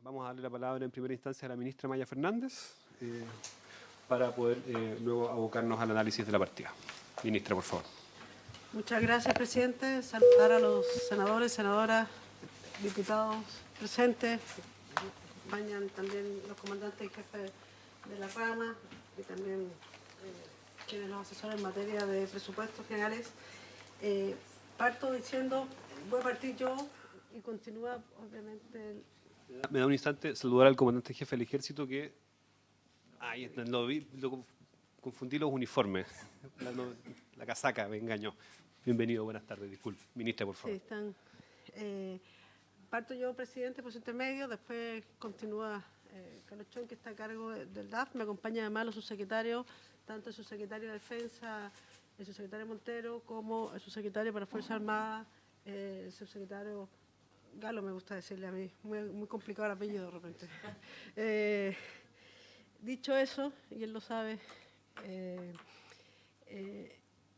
Vamos a darle la palabra en primera instancia a la ministra Maya Fernández para poder luego abocarnos al análisis de la partida. Ministra, por favor. Muchas gracias, presidente. Saludar a los senadores, senadoras, diputados presentes. Acompañan también los comandantes y jefes de la rama y también quienes nos asesoran en materia de presupuestos generales. Parto diciendo, voy a partir yo y continúa, obviamente. Me da un instante saludar al comandante jefe del ejército que... Ahí está, lo confundí los uniformes. La casaca me engañó. Bienvenido, buenas tardes, disculpe. Ministra, por favor. Sí, están. Parto yo, presidente, por su intermedio, después continúa Carlos Chong, que está a cargo del DAF. Me acompaña además los subsecretarios, tanto el subsecretario de Defensa, el subsecretario Montero, como el subsecretario para Fuerzas Armadas, el subsecretario Galo, me gusta decirle a mí, muy complicado el apellido de repente. Dicho eso, y él lo sabe,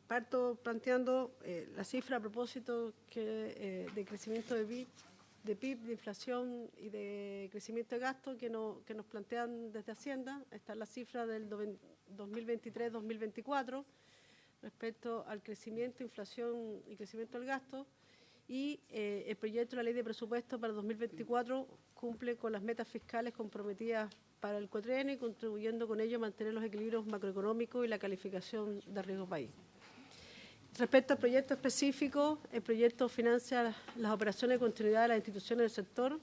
parto planteando la cifra a propósito de crecimiento de PIB, de inflación y de crecimiento de gasto que nos plantean desde Hacienda. Está la cifra del 2023-2024 respecto al crecimiento, inflación y crecimiento del gasto. Y el proyecto de la Ley de Presupuesto para 2024 cumple con las metas fiscales comprometidas para el cuatrienio y contribuyendo con ello a mantener los equilibrios macroeconómicos y la calificación de riesgo país. Respecto al proyecto específico, el proyecto financia las operaciones de continuidad de las instituciones del sector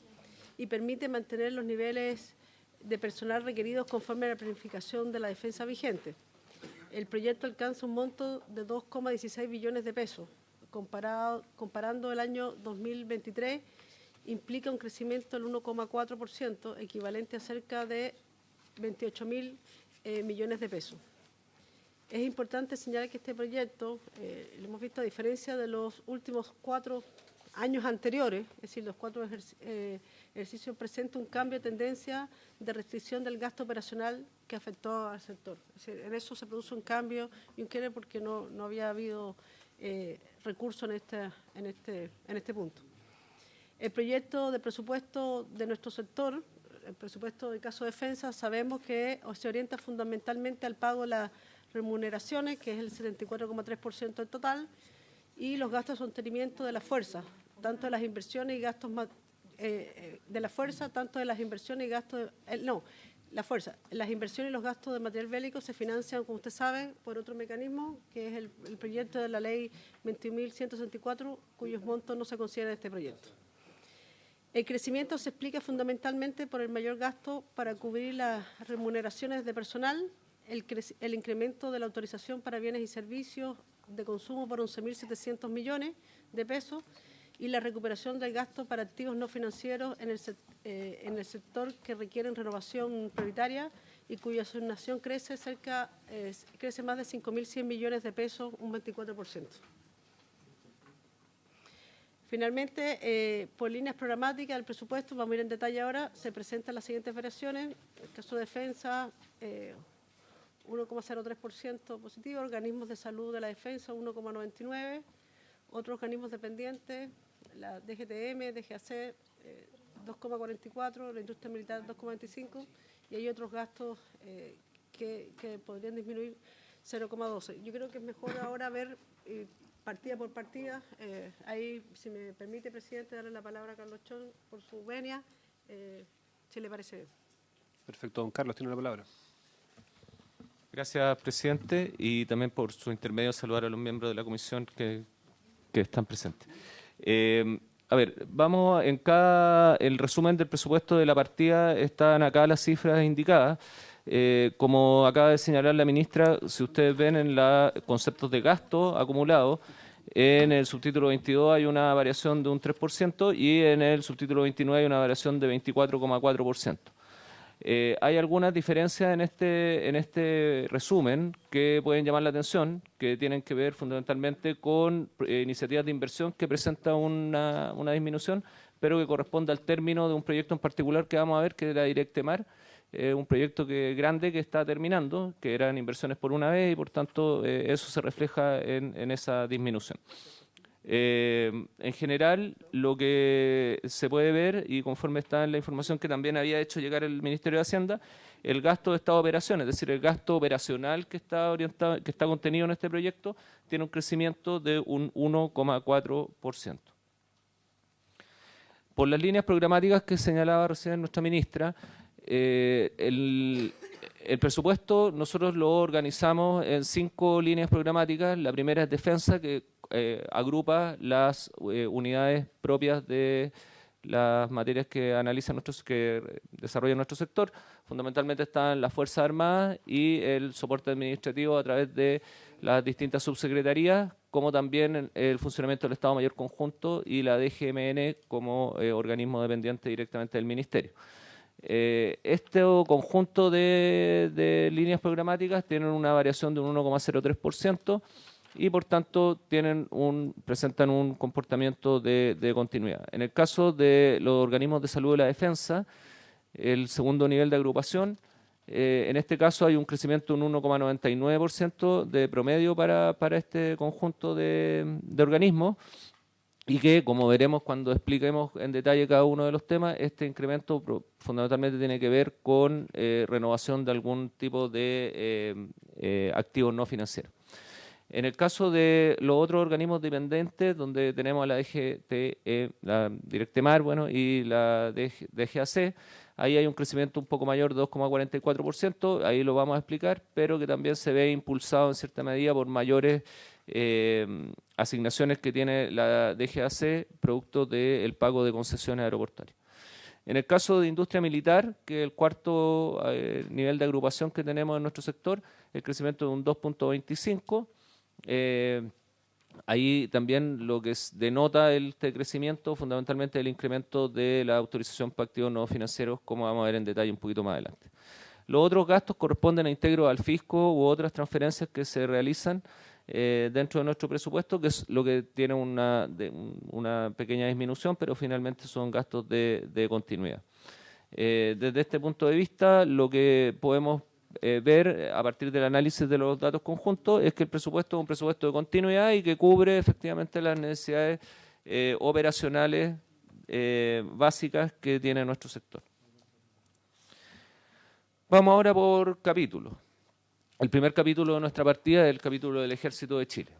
y permite mantener los niveles de personal requeridos conforme a la planificación de la defensa vigente. El proyecto alcanza un monto de 2,16 billones de pesos. Comparando el año 2023, implica un crecimiento del 1,4%, equivalente a cerca de 28.000 millones de pesos. Es importante señalar que este proyecto, lo hemos visto a diferencia de los últimos 4 años anteriores, es decir, los 4 ejercicios, presenta un cambio de tendencia de restricción del gasto operacional que afectó al sector. Es decir, en eso se produce un cambio y un quiebre porque no había habido recursos en este punto. El proyecto de presupuesto de nuestro sector, el presupuesto del caso de defensa, sabemos que se orienta fundamentalmente al pago de las remuneraciones, que es el 74,3% del total, y los gastos de sostenimiento de la fuerza, tanto de las inversiones y gastos de la fuerza, tanto de las inversiones y gastos las inversiones y los gastos de material bélico se financian, como usted sabe, por otro mecanismo, que es el proyecto de la ley 21.164, cuyos montos no se consideran en este proyecto. El crecimiento se explica fundamentalmente por el mayor gasto para cubrir las remuneraciones de personal, el incremento de la autorización para bienes y servicios de consumo por 11.700 millones de pesos y la recuperación del gasto para activos no financieros en el sector que requieren renovación prioritaria y cuya asignación crece más de 5.100 millones de pesos, un 24%. Finalmente, por líneas programáticas del presupuesto, vamos a ir en detalle ahora, se presentan las siguientes variaciones. En el caso de defensa, 1,03% positivo, organismos de salud de la defensa, 1,99%, otros organismos dependientes, la DGTM, DGAC, 2,44%, la industria militar, 2,25%, y hay otros gastos que podrían disminuir 0,12%. Yo creo que es mejor ahora ver partida por partida. Ahí, si me permite, presidente, darle la palabra a Carlos Chong por su venia, si le parece bien. Perfecto, don Carlos, tiene la palabra. Gracias, presidente, y también por su intermedio saludar a los miembros de la comisión que están presentes. Vamos el resumen del presupuesto de la partida, están acá las cifras indicadas. Como acaba de señalar la ministra, si ustedes ven en los conceptos de gasto acumulado, en el subtítulo 22 hay una variación de un 3% y en el subtítulo 29 hay una variación de 24,4%. Hay algunas diferencias en este resumen que pueden llamar la atención, que tienen que ver fundamentalmente con iniciativas de inversión que presentan una disminución, pero que corresponde al término de un proyecto en particular que vamos a ver, que es la Directemar, un proyecto grande que está terminando, que eran inversiones por una vez y por tanto eso se refleja en esa disminución. En general, lo que se puede ver, y conforme está en la información que también había hecho llegar el Ministerio de Hacienda, el gasto de Estado de operación, es decir, el gasto operacional que está orientado, que está contenido en este proyecto, tiene un crecimiento de un 1,4%. Por las líneas programáticas que señalaba recién nuestra ministra, el presupuesto nosotros lo organizamos en 5 líneas programáticas. La primera es defensa, que agrupa las unidades propias de las materias que que desarrolla nuestro sector. Fundamentalmente están las Fuerzas Armadas y el soporte administrativo a través de las distintas subsecretarías, como también el funcionamiento del Estado Mayor Conjunto y la DGMN como organismo dependiente directamente del Ministerio. Este conjunto de líneas programáticas tienen una variación de un 1,03% y por tanto presentan un comportamiento de continuidad. En el caso de los organismos de salud de la defensa, el segundo nivel de agrupación, en este caso hay un crecimiento de un 1,99% de promedio para este conjunto de organismos, y que, como veremos cuando expliquemos en detalle cada uno de los temas, este incremento fundamentalmente tiene que ver con renovación de algún tipo de activos no financieros. En el caso de los otros organismos dependientes, donde tenemos a la DGTE, la Directemar, y la DGAC, ahí hay un crecimiento un poco mayor de 2,44%, ahí lo vamos a explicar, pero que también se ve impulsado en cierta medida por mayores asignaciones que tiene la DGAC, producto del pago de concesiones aeroportuarias. En el caso de industria militar, que es el cuarto nivel de agrupación que tenemos en nuestro sector, el crecimiento de un 2,25%. Ahí también lo que denota este crecimiento, fundamentalmente el incremento de la autorización para activos no financieros, como vamos a ver en detalle un poquito más adelante. Los otros gastos corresponden a integros al fisco u otras transferencias que se realizan dentro de nuestro presupuesto, que es lo que tiene una pequeña disminución, pero finalmente son gastos de continuidad. Desde este punto de vista, lo que podemos ver a partir del análisis de los datos conjuntos es que el presupuesto es un presupuesto de continuidad y que cubre efectivamente las necesidades operacionales básicas que tiene nuestro sector. Vamos ahora por capítulos. El primer capítulo de nuestra partida es el capítulo del Ejército de Chile.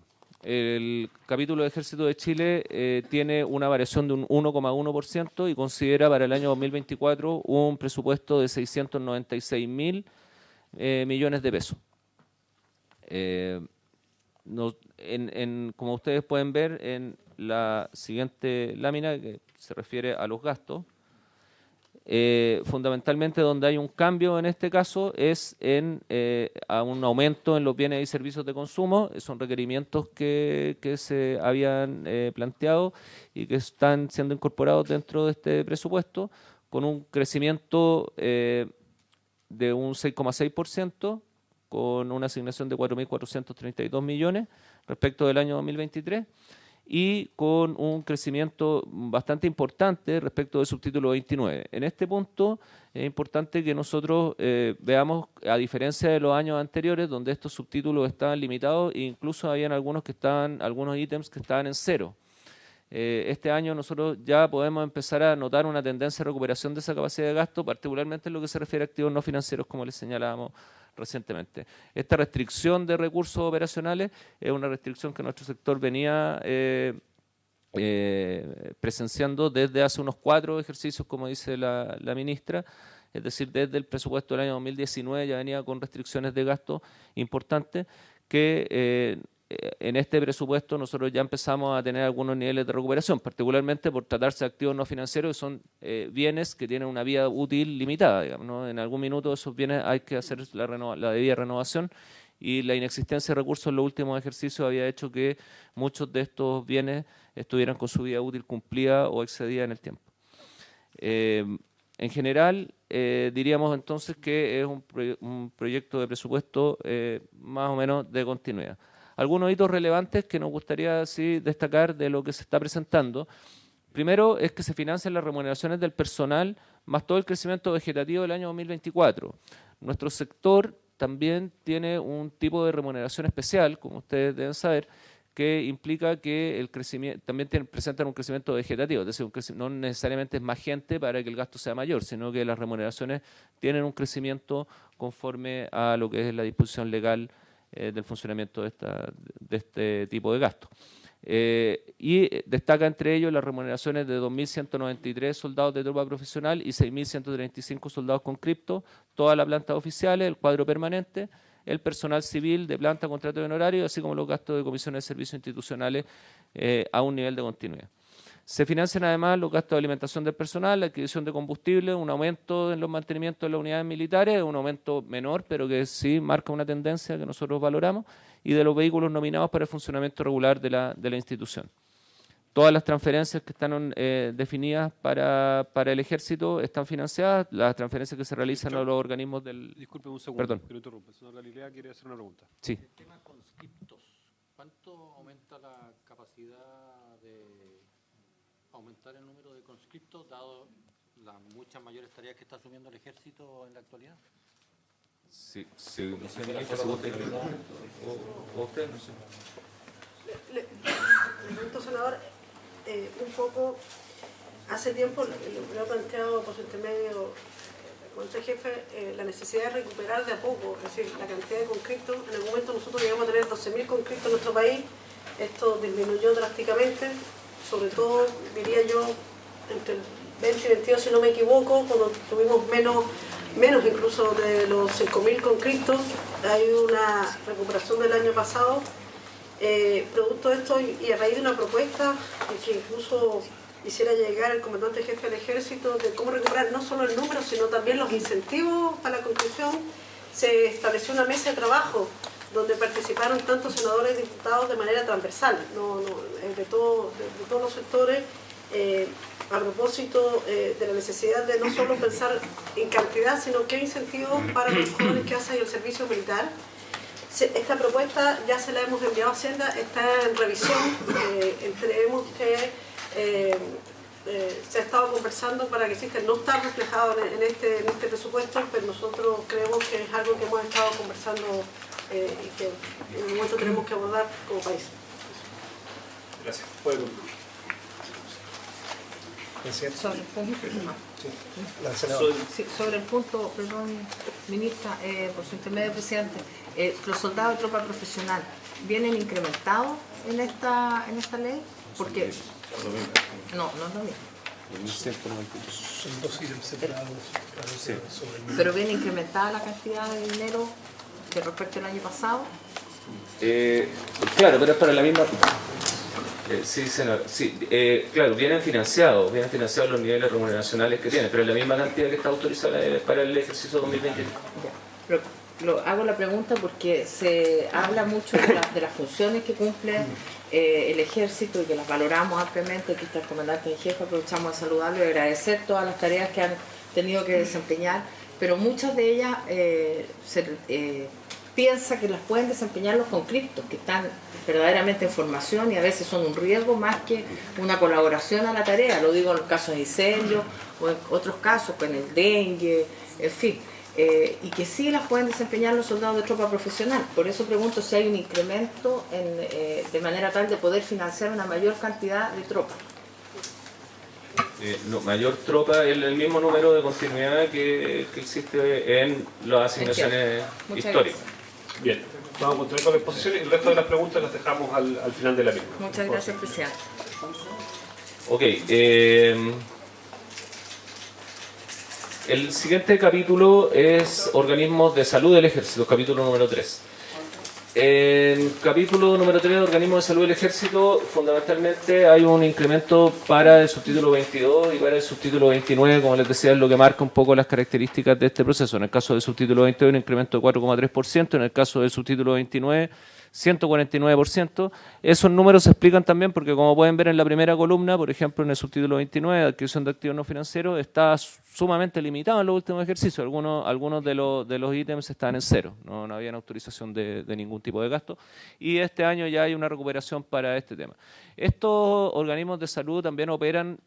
El capítulo del Ejército de Chile tiene una variación de un 1,1% y considera para el año 2024 un presupuesto de 696.000 millones de pesos. Como ustedes pueden ver en la siguiente lámina, que se refiere a los gastos, fundamentalmente donde hay un cambio en este caso es a un aumento en los bienes y servicios de consumo. Son requerimientos que se habían planteado y que están siendo incorporados dentro de este presupuesto, con un crecimiento de un 6,6%, con una asignación de 4.432 millones respecto del año 2023, y con un crecimiento bastante importante respecto del subtítulo 29. En este punto es importante que nosotros veamos, a diferencia de los años anteriores, donde estos subtítulos estaban limitados e incluso habían algunos ítems que estaban en cero. Este año nosotros ya podemos empezar a notar una tendencia de recuperación de esa capacidad de gasto, particularmente en lo que se refiere a activos no financieros, como les señalábamos recientemente. Esta restricción de recursos operacionales es una restricción que nuestro sector venía presenciando desde hace unos 4 ejercicios, como dice la ministra, es decir, desde el presupuesto del año 2019 ya venía con restricciones de gasto importantes que en este presupuesto nosotros ya empezamos a tener algunos niveles de recuperación, particularmente por tratarse de activos no financieros, que son bienes que tienen una vida útil limitada, digamos, ¿no? En algún minuto esos bienes hay que hacer la debida renovación, y la inexistencia de recursos en los últimos ejercicios había hecho que muchos de estos bienes estuvieran con su vida útil cumplida o excedida en el tiempo. En general, diríamos entonces que es un proyecto de presupuesto más o menos de continuidad. Algunos hitos relevantes que nos gustaría destacar de lo que se está presentando. Primero es que se financian las remuneraciones del personal más todo el crecimiento vegetativo del año 2024. Nuestro sector también tiene un tipo de remuneración especial, como ustedes deben saber, que implica que el crecimiento también presentan un crecimiento vegetativo, es decir, no necesariamente es más gente para que el gasto sea mayor, sino que las remuneraciones tienen un crecimiento conforme a lo que es la disposición legal del funcionamiento de este tipo de gasto. Y destaca entre ellos las remuneraciones de 2.193 soldados de tropa profesional y 6.135 soldados con cripto, todas las plantas oficiales, el cuadro permanente, el personal civil de planta, contrato y honorario, así como los gastos de comisiones de servicios institucionales a un nivel de continuidad. Se financian además los gastos de alimentación del personal, la adquisición de combustible, un aumento en los mantenimientos de las unidades militares, un aumento menor, pero que sí marca una tendencia que nosotros valoramos, y de los vehículos nominados para el funcionamiento regular de la institución. Todas las transferencias que están definidas para el Ejército están financiadas, las transferencias que se realizan a los organismos del... Disculpe un segundo, Perdón. que lo interrumpa. Señor Galilea quiere hacer una pregunta. Sí. El tema conscriptos, ¿cuánto aumenta la capacidad de aumentar el número de conscriptos, dado las muchas mayores tareas que está asumiendo el Ejército en la actualidad? Sí, sí. ¿O usted? No sé. Le pregunto, senador, un poco, hace tiempo lo ha planteado por su intermedio el comandante jefe, la necesidad de recuperar de a poco, es decir, la cantidad de conscriptos. En el momento nosotros llegamos a tener 12.000 conscriptos en nuestro país, esto disminuyó drásticamente, sobre todo, diría yo, entre el 20 y 22, si no me equivoco, cuando tuvimos menos incluso de los 5.000 conscriptos. Hay una recuperación del año pasado. Producto de esto y a raíz de una propuesta que incluso hiciera llegar el comandante jefe del Ejército de cómo recuperar no solo el número, sino también los incentivos para la conscripción, se estableció una mesa de trabajo donde participaron tanto senadores y diputados de manera transversal, de todos los sectores, a propósito de la necesidad de no solo pensar en cantidad, sino qué incentivos para los jóvenes que hacen el servicio militar. Esta propuesta ya se la hemos enviado a Hacienda, está en revisión, creemos que se ha estado conversando para que exista, no está reflejado en este presupuesto, pero nosotros creemos que es algo que hemos estado conversando y que en un momento tenemos que abordar como país. Gracias. Puede concluir. Sobre el punto, sobre el punto, perdón, ministra, por su intermedio, presidente, los soldados de tropa profesional vienen incrementados en esta ley, porque no es lo mismo. Son dos ítems separados. Sí. Pero viene incrementada la cantidad de dinero que respecto al año pasado. Claro, pero es para la misma... sí, senador. Sí, claro, vienen financiados los niveles remuneracionales que tienen, pero es la misma cantidad que está autorizada para el ejercicio 2023. Ya. Pero hago la pregunta porque se habla mucho de las funciones que cumple el Ejército y que las valoramos ampliamente. Aquí está el comandante en jefe, aprovechamos de saludarlo y agradecer todas las tareas que han tenido que desempeñar, pero muchas de ellas piensa que las pueden desempeñar los conscriptos, que están verdaderamente en formación y a veces son un riesgo más que una colaboración a la tarea. Lo digo en los casos de incendios o en otros casos con el dengue, en fin. Y que sí las pueden desempeñar los soldados de tropa profesional. Por eso pregunto si hay un incremento de manera tal de poder financiar una mayor cantidad de tropas. No, mayor tropa es el mismo número de continuidad que existe en las asignaciones históricas. Bien, vamos a continuar con la exposición y el resto de las preguntas las dejamos al final de la misma. Muchas gracias, presidente. Ok, el siguiente capítulo es organismos de salud del Ejército, capítulo número 3. En capítulo número 3 de organismos de salud del Ejército, fundamentalmente hay un incremento para el subtítulo 22 y para el subtítulo 29, como les decía, es lo que marca un poco las características de este proceso. En el caso del subtítulo 22, un incremento de 4,3%, en el caso del subtítulo 29, 149%. Esos números se explican también porque, como pueden ver en la primera columna, por ejemplo, en el subtítulo 29, adquisición de activos no financieros, está sumamente limitado en los últimos ejercicios. Algunos de los ítems están en cero, no había autorización de ningún tipo de gasto. Y este año ya hay una recuperación para este tema. Estos organismos de salud también operan,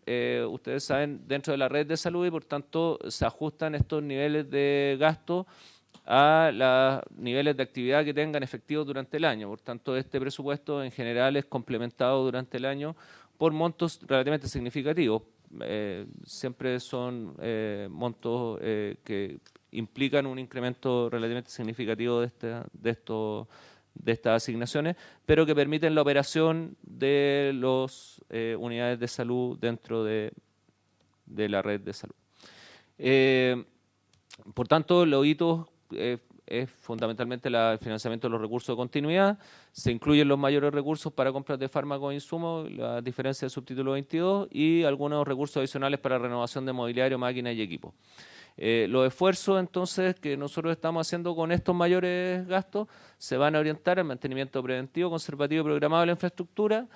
ustedes saben, dentro de la red de salud y, por tanto, se ajustan estos niveles de gasto a los niveles de actividad que tengan efectivos durante el año. Por tanto, este presupuesto en general es complementado durante el año por montos relativamente significativos. Siempre son montos que implican un incremento relativamente significativo de estas asignaciones, pero que permiten la operación de las unidades de salud dentro de la red de salud. Por tanto, los hitos es fundamentalmente el financiamiento de los recursos de continuidad. Se incluyen los mayores recursos para compras de fármacos e insumos, la diferencia del subtítulo 22 y algunos recursos adicionales para renovación de mobiliario, máquinas y equipos. Los esfuerzos entonces que nosotros estamos haciendo con estos mayores gastos se van a orientar al mantenimiento preventivo, conservativo y programado de la infraestructura,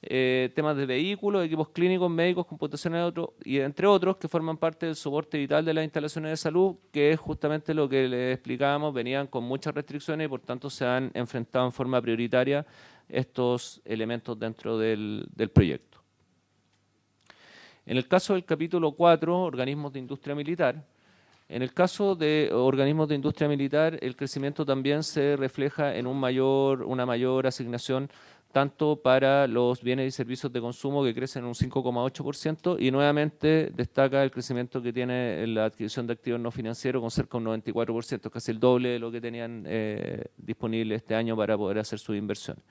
temas de vehículos, equipos clínicos, médicos, computacionales y entre otros que forman parte del soporte vital de las instalaciones de salud, que es justamente lo que les explicábamos, venían con muchas restricciones y por tanto se han enfrentado en forma prioritaria estos elementos dentro del proyecto. En el caso del capítulo 4, organismos de industria militar, en el caso de organismos de industria militar, el crecimiento también se refleja en una mayor asignación tanto para los bienes y servicios de consumo, que crecen un 5,8%, y nuevamente destaca el crecimiento que tiene en la adquisición de activos no financieros con cerca de un 94%, casi el doble de lo que tenían disponible este año para poder hacer sus inversiones.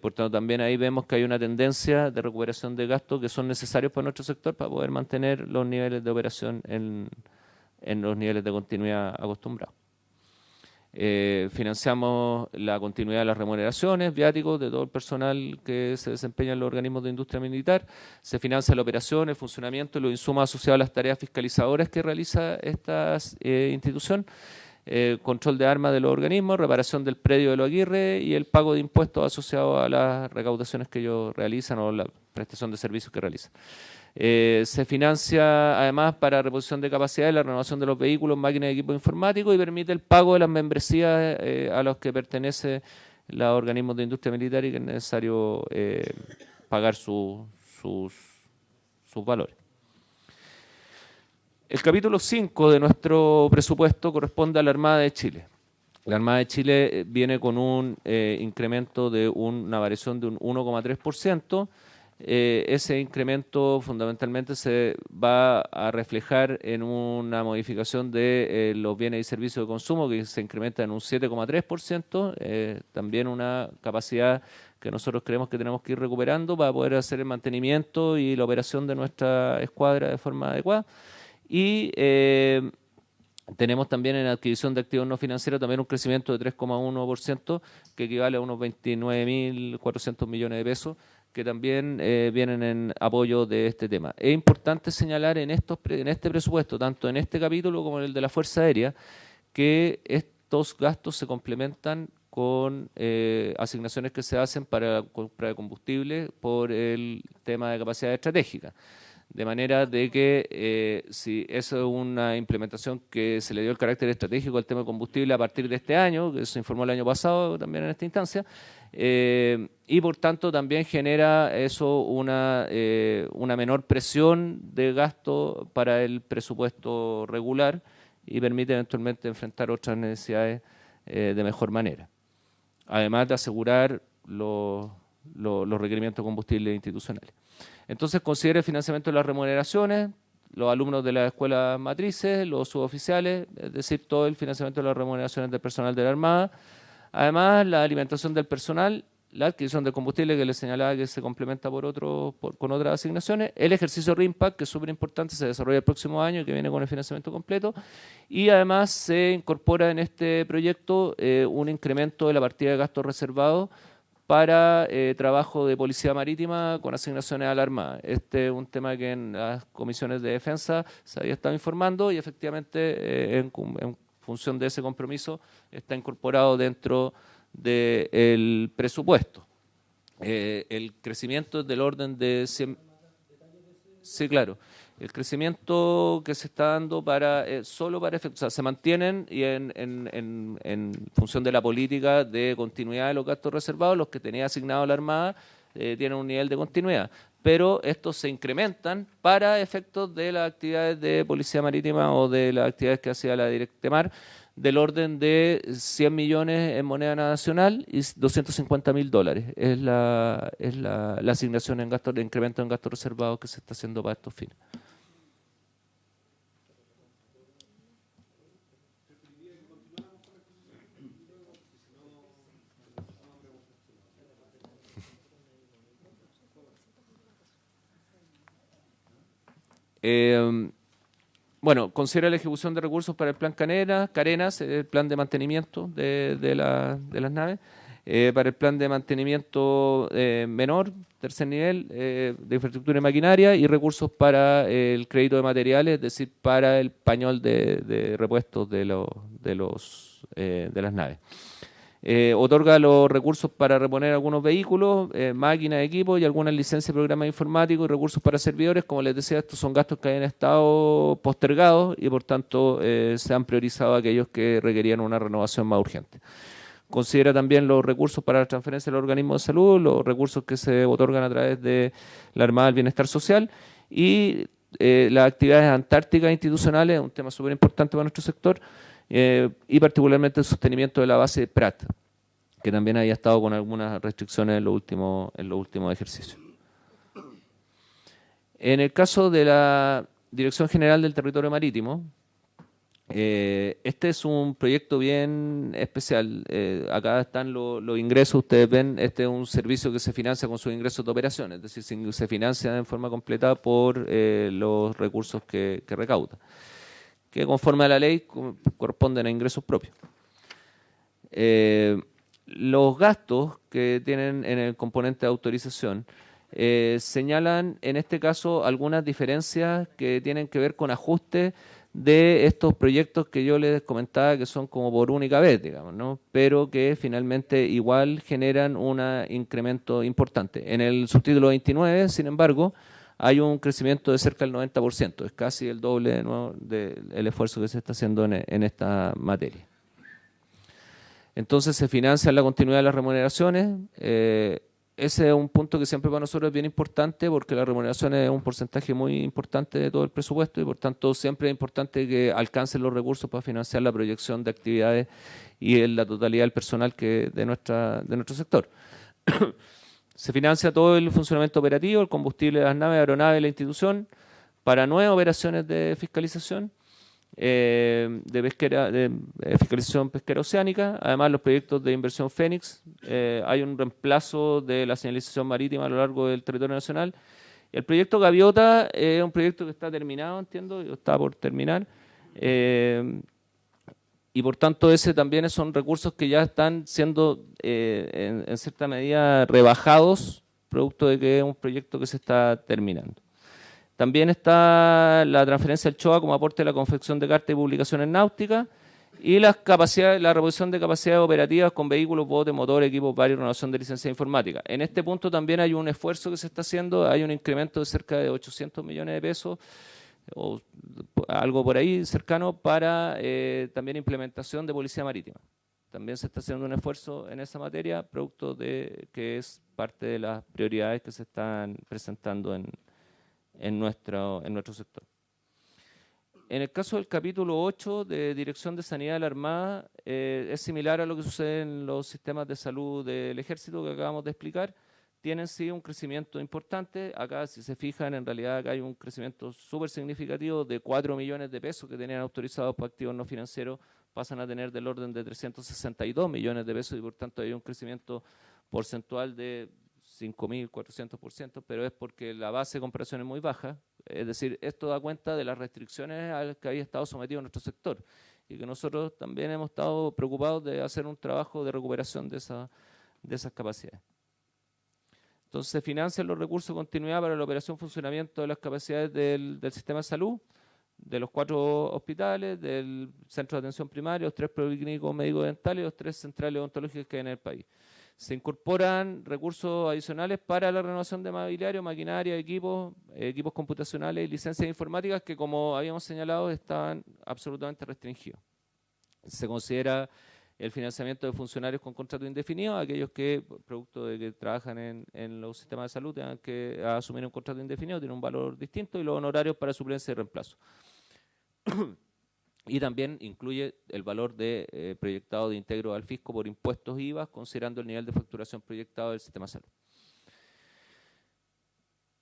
Por tanto, también ahí vemos que hay una tendencia de recuperación de gastos que son necesarios para nuestro sector para poder mantener los niveles de operación en los niveles de continuidad acostumbrados. Financiamos la continuidad de las remuneraciones, viáticos de todo el personal que se desempeña en los organismos de industria militar. Se financia la operación, el funcionamiento y los insumos asociados a las tareas fiscalizadoras que realiza esta institución. Control de armas de los organismos, reparación del predio de los Aguirre y el pago de impuestos asociados a las recaudaciones que ellos realizan o la prestación de servicios que realizan. Se financia además para reposición de capacidad y la renovación de los vehículos, máquinas y equipos informáticos y permite el pago de las membresías a los que pertenece los organismos de industria militar y que es necesario pagar sus valores. El capítulo 5 de nuestro presupuesto corresponde a la Armada de Chile. La Armada de Chile viene con un incremento de una variación de un 1,3%. Ese incremento fundamentalmente se va a reflejar en una modificación de los bienes y servicios de consumo que se incrementa en un 7,3%, también una capacidad que nosotros creemos que tenemos que ir recuperando para poder hacer el mantenimiento y la operación de nuestra escuadra de forma adecuada. Y tenemos también en adquisición de activos no financieros también un crecimiento de 3,1% que equivale a unos 29.400 millones de pesos que también vienen en apoyo de este tema. Es importante señalar en este presupuesto, tanto en este capítulo como en el de la Fuerza Aérea, que estos gastos se complementan con asignaciones que se hacen para la compra de combustible por el tema de capacidad estratégica. De manera de que si eso es una implementación que se le dio el carácter estratégico al tema de combustible a partir de este año, que se informó el año pasado también en esta instancia, y por tanto también genera eso una menor presión de gasto para el presupuesto regular y permite eventualmente enfrentar otras necesidades de mejor manera. Además de asegurar los requerimientos de combustible institucionales. Entonces considera el financiamiento de las remuneraciones, los alumnos de las escuelas matrices, los suboficiales, es decir, todo el financiamiento de las remuneraciones del personal de la Armada. Además, la alimentación del personal, la adquisición de combustible que les señalaba que se complementa con otras asignaciones, el ejercicio RIMPAC, que es súper importante, se desarrolla el próximo año y que viene con el financiamiento completo, y además se incorpora en este proyecto un incremento de la partida de gastos reservados para trabajo de policía marítima con asignaciones a la Armada. Este es un tema que en las comisiones de defensa se había estado informando y efectivamente en función de ese compromiso está incorporado dentro del presupuesto. El crecimiento es del orden de 100... Sí, claro. El crecimiento que se está dando solo para efectos, o sea, se mantienen y en función de la política de continuidad de los gastos reservados, los que tenía asignado la Armada tienen un nivel de continuidad, pero estos se incrementan para efectos de las actividades de policía marítima o de las actividades que hacía la Directemar, del orden de 100 millones en moneda nacional y $250.000. Es la asignación en gasto, de incremento en gastos reservados que se está haciendo para estos fines. Bueno, considera la ejecución de recursos para el plan Carenas, el plan de mantenimiento de las naves, para el plan de mantenimiento menor, tercer nivel, de infraestructura y maquinaria, y recursos para el crédito de materiales, es decir, para el pañol de repuestos de las naves. Otorga los recursos para reponer algunos vehículos, máquinas, equipos y algunas licencias de programas informáticos y recursos para servidores. Como les decía, estos son gastos que habían estado postergados y por tanto se han priorizado aquellos que requerían una renovación más urgente. Considera también los recursos para la transferencia del organismo de salud, los recursos que se otorgan a través de la Armada del Bienestar Social y las actividades antárticas institucionales, un tema súper importante para nuestro sector, y particularmente el sostenimiento de la base de Prat, que también había estado con algunas restricciones en los últimos ejercicios. En el caso de la Dirección General del Territorio Marítimo, este es un proyecto bien especial. Acá están los ingresos, ustedes ven, este es un servicio que se financia con sus ingresos de operación, es decir, se financia en forma completa por los recursos que recauda, que conforme a la ley corresponden a ingresos propios. Los gastos que tienen en el componente de autorización señalan en este caso algunas diferencias que tienen que ver con ajustes de estos proyectos que yo les comentaba que son como por única vez, digamos, ¿no? Pero que finalmente igual generan un incremento importante. En el subtítulo 29, sin embargo, hay un crecimiento de cerca del 90%, es casi el doble de nuevo del esfuerzo que se está haciendo en esta materia. Entonces se financia la continuidad de las remuneraciones. Ese es un punto que siempre para nosotros es bien importante porque la remuneración es un porcentaje muy importante de todo el presupuesto y por tanto siempre es importante que alcancen los recursos para financiar la proyección de actividades y en la totalidad del personal de nuestro sector. Se financia todo el funcionamiento operativo, el combustible de las naves, aeronaves de la institución, para nuevas operaciones de fiscalización, de fiscalización pesquera oceánica. Además, los proyectos de inversión Fénix, hay un reemplazo de la señalización marítima a lo largo del territorio nacional. El proyecto Gaviota es un proyecto que está terminado, entiendo, está por terminar. Y por tanto ese también son recursos que ya están siendo en cierta medida rebajados, producto de que es un proyecto que se está terminando. También está la transferencia al CHOA como aporte a la confección de cartas y publicaciones náuticas y la reposición de capacidades operativas con vehículos, botes, motores, equipos varios y renovación de licencia informática. En este punto también hay un esfuerzo que se está haciendo, hay un incremento de cerca de 800 millones de pesos o algo por ahí cercano para también implementación de policía marítima. También se está haciendo un esfuerzo en esa materia, producto de que es parte de las prioridades que se están presentando en nuestro sector. En el caso del capítulo 8 de Dirección de Sanidad de la Armada, es similar a lo que sucede en los sistemas de salud del Ejército que acabamos de explicar. Tienen sí un crecimiento importante. Acá, si se fijan, en realidad acá hay un crecimiento súper significativo de 4 millones de pesos que tenían autorizados por activos no financieros, pasan a tener del orden de 362 millones de pesos y por tanto hay un crecimiento porcentual de 5.400%, pero es porque la base de comparación es muy baja. Es decir, esto da cuenta de las restricciones a las que había estado sometido nuestro sector y que nosotros también hemos estado preocupados de hacer un trabajo de recuperación de esas capacidades. Entonces se financian los recursos de continuidad para la operación y funcionamiento de las capacidades del sistema de salud, de los 4 hospitales, del centro de atención primaria, los 3 policlínicos médico-dentales y los 3 centrales odontológicas que hay en el país. Se incorporan recursos adicionales para la renovación de mobiliario, maquinaria, equipos computacionales y licencias informáticas que, como habíamos señalado, estaban absolutamente restringidos. Se considera el financiamiento de funcionarios con contrato indefinido, aquellos que, producto de que trabajan en los sistemas de salud, tengan que asumir un contrato indefinido, tiene un valor distinto, y los honorarios para suplencia y reemplazo. y también incluye el valor de proyectado de integro al fisco por impuestos y IVA, considerando el nivel de facturación proyectado del sistema de salud.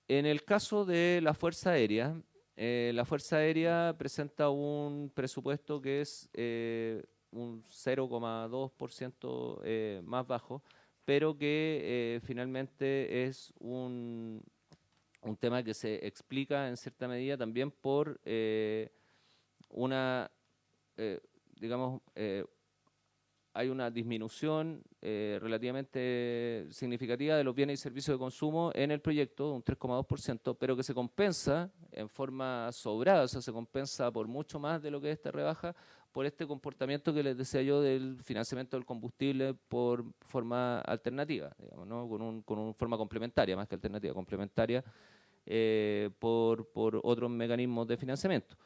En el caso de la Fuerza Aérea presenta un presupuesto que es un 0,2% más bajo, pero que finalmente es un tema que se explica en cierta medida también por hay una disminución relativamente significativa de los bienes y servicios de consumo en el proyecto, un 3,2%, pero que se compensa en forma sobrada, o sea, se compensa por mucho más de lo que es esta rebaja, por este comportamiento que les decía yo del financiamiento del combustible por forma alternativa, digamos, ¿no? con una forma complementaria, más que alternativa, complementaria, por otros mecanismos de financiamiento.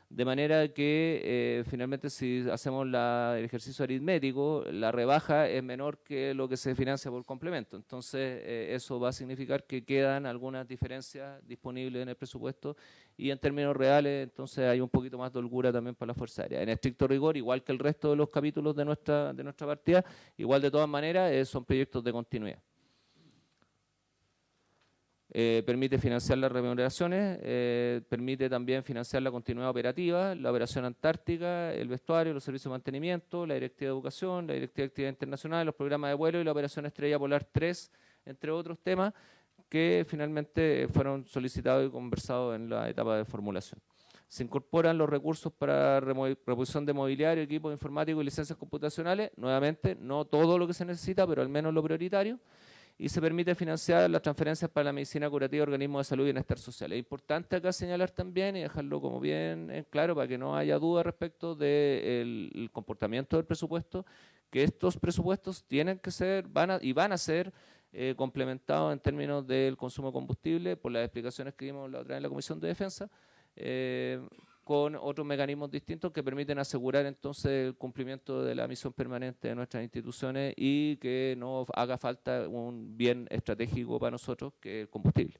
De manera que finalmente si hacemos el ejercicio aritmético, la rebaja es menor que lo que se financia por complemento. Entonces eso va a significar que quedan algunas diferencias disponibles en el presupuesto y en términos reales entonces hay un poquito más de holgura también para la Fuerza Aérea. En estricto rigor, igual que el resto de los capítulos de nuestra partida, igual de todas maneras son proyectos de continuidad. Permite financiar las remuneraciones, permite también financiar la continuidad operativa, la operación antártica, el vestuario, los servicios de mantenimiento, la directiva de educación, la directiva de actividad internacional, los programas de vuelo y la operación Estrella Polar 3, entre otros temas que finalmente fueron solicitados y conversados en la etapa de formulación. Se incorporan los recursos para reposición de mobiliario, equipos informáticos y licencias computacionales, nuevamente no todo lo que se necesita, pero al menos lo prioritario. Y se permite financiar las transferencias para la medicina curativa, organismos de salud y bienestar social. Es importante acá señalar también y dejarlo como bien en claro para que no haya duda respecto del comportamiento del presupuesto, que estos presupuestos tienen que ser, van a ser complementados en términos del consumo de combustible, por las explicaciones que dimos la otra vez en la Comisión de Defensa, con otros mecanismos distintos que permiten asegurar entonces el cumplimiento de la misión permanente de nuestras instituciones y que no haga falta un bien estratégico para nosotros, que es el combustible.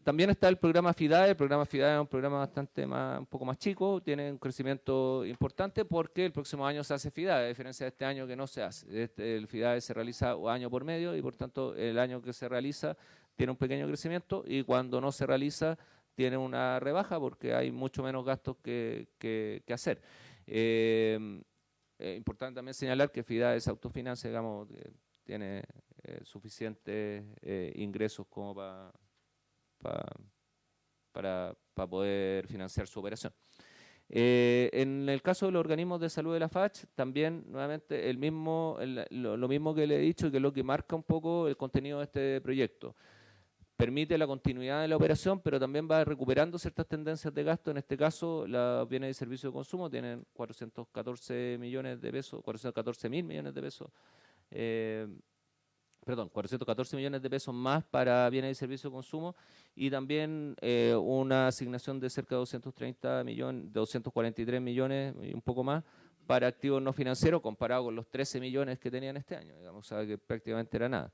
También está el programa FIDAE. El programa FIDAE es un programa un poco más chico, tiene un crecimiento importante porque el próximo año se hace FIDAE, a diferencia de este año que no se hace. El FIDAE se realiza año por medio y por tanto el año que se realiza tiene un pequeño crecimiento y cuando no se realiza tiene una rebaja porque hay mucho menos gastos que hacer. Importante también señalar que FIDAE se autofinancia, digamos, tiene suficientes ingresos como para poder financiar su operación. En el caso de los organismos de salud de la FACH, también nuevamente lo mismo que le he dicho y que es lo que marca un poco el contenido de este proyecto. Permite la continuidad de la operación, pero también va recuperando ciertas tendencias de gasto. En este caso, los bienes y servicios de consumo tienen 414 millones de pesos, 414 mil millones de pesos, 414 millones de pesos más para bienes y servicios de consumo y también una asignación de cerca de 243 millones y un poco más para activos no financieros comparado con los 13 millones que tenían este año, digamos, o sea que prácticamente era nada.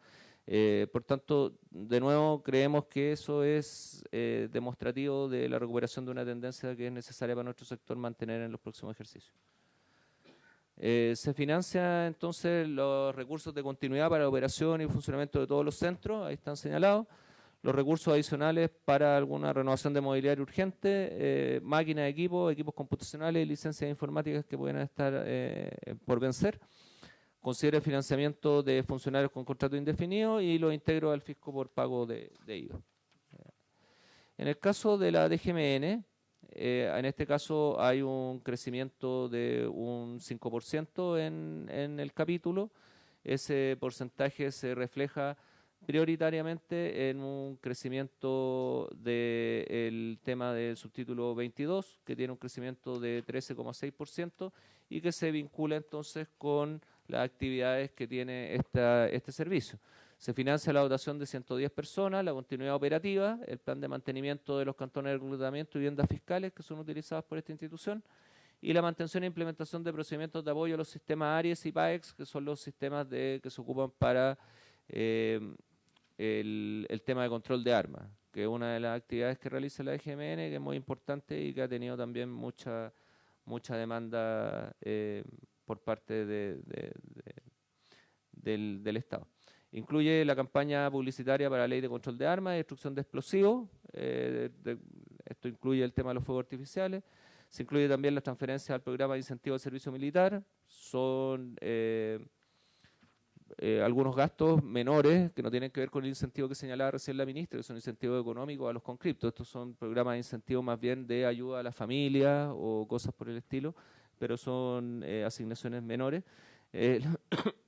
Por tanto, de nuevo, creemos que eso es demostrativo de la recuperación de una tendencia que es necesaria para nuestro sector mantener en los próximos ejercicios. Se financia entonces los recursos de continuidad para la operación y funcionamiento de todos los centros, ahí están señalados, los recursos adicionales para alguna renovación de mobiliario urgente, máquinas, equipos computacionales y licencias informáticas que pueden estar por vencer. Considera el financiamiento de funcionarios con contrato indefinido y los integros al fisco por pago de IVA. En el caso de la DGMN, en este caso hay un crecimiento de un 5% en el capítulo. Ese porcentaje se refleja prioritariamente en un crecimiento del tema del subtítulo 22, que tiene un crecimiento de 13,6% y que se vincula entonces con las actividades que tiene este servicio. Se financia la dotación de 110 personas, la continuidad operativa, el plan de mantenimiento de los cantones de reclutamiento y viviendas fiscales que son utilizadas por esta institución y la mantención e implementación de procedimientos de apoyo a los sistemas ARIES y PAEX, que son los sistemas que se ocupan para el tema de control de armas. que es una de las actividades que realiza la EGMN, que es muy importante y que ha tenido también mucha demanda por parte del Estado. Incluye la campaña publicitaria para la Ley de Control de Armas y Destrucción de Explosivos. Esto incluye el tema de los fuegos artificiales. Se incluye también las transferencias al programa de incentivo al servicio militar. Son algunos gastos menores que no tienen que ver con el incentivo que señalaba recién la ministra, que son incentivos económicos a los conscriptos. Estos son programas de incentivo más bien de ayuda a las familias o cosas por el estilo, pero son asignaciones menores.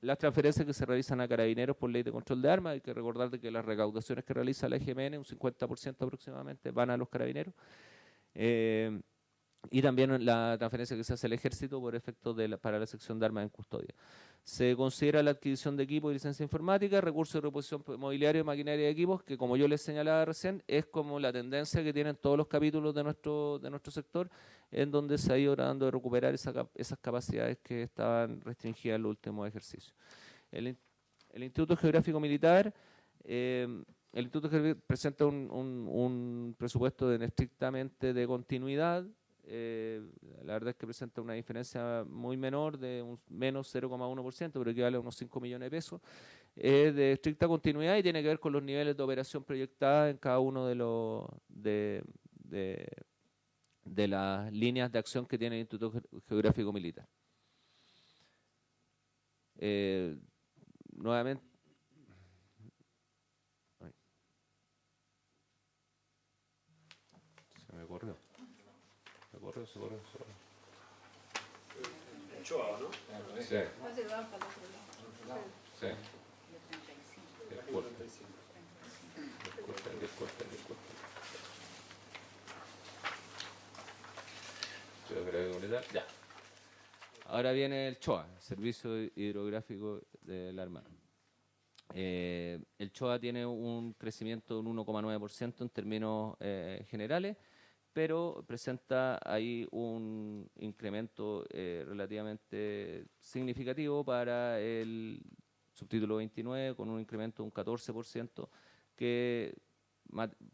Las transferencias que se realizan a carabineros por ley de control de armas, hay que recordar de que las recaudaciones que realiza la EGMN, un 50% aproximadamente, van a los carabineros. Y también la transferencia que se hace al ejército por efecto para la sección de armas en custodia. Se considera la adquisición de equipos y licencia informática, recursos de reposición mobiliario, maquinaria y equipos, que como yo les señalaba recién, es como la tendencia que tienen todos los capítulos de nuestro sector, en donde se ha ido tratando de recuperar esas capacidades que estaban restringidas en los últimos ejercicios. El Instituto Geográfico Militar presenta un presupuesto estrictamente de continuidad. La verdad es que presenta una diferencia muy menor de un menos 0,1%, pero equivale a unos 5 millones de pesos, de estricta continuidad y tiene que ver con los niveles de operación proyectada en cada uno de las líneas de acción que tiene el Instituto Geográfico Militar. Nuevamente, se me corrió. Se corrió. Choa, ¿no? Sí. Sí. Ya. Ahora viene el CHOA, Servicio Hidrográfico de la Armada. El CHOA tiene un crecimiento de un 1,9% en términos generales, pero presenta ahí un incremento relativamente significativo para el subtítulo 29, con un incremento de un 14%, que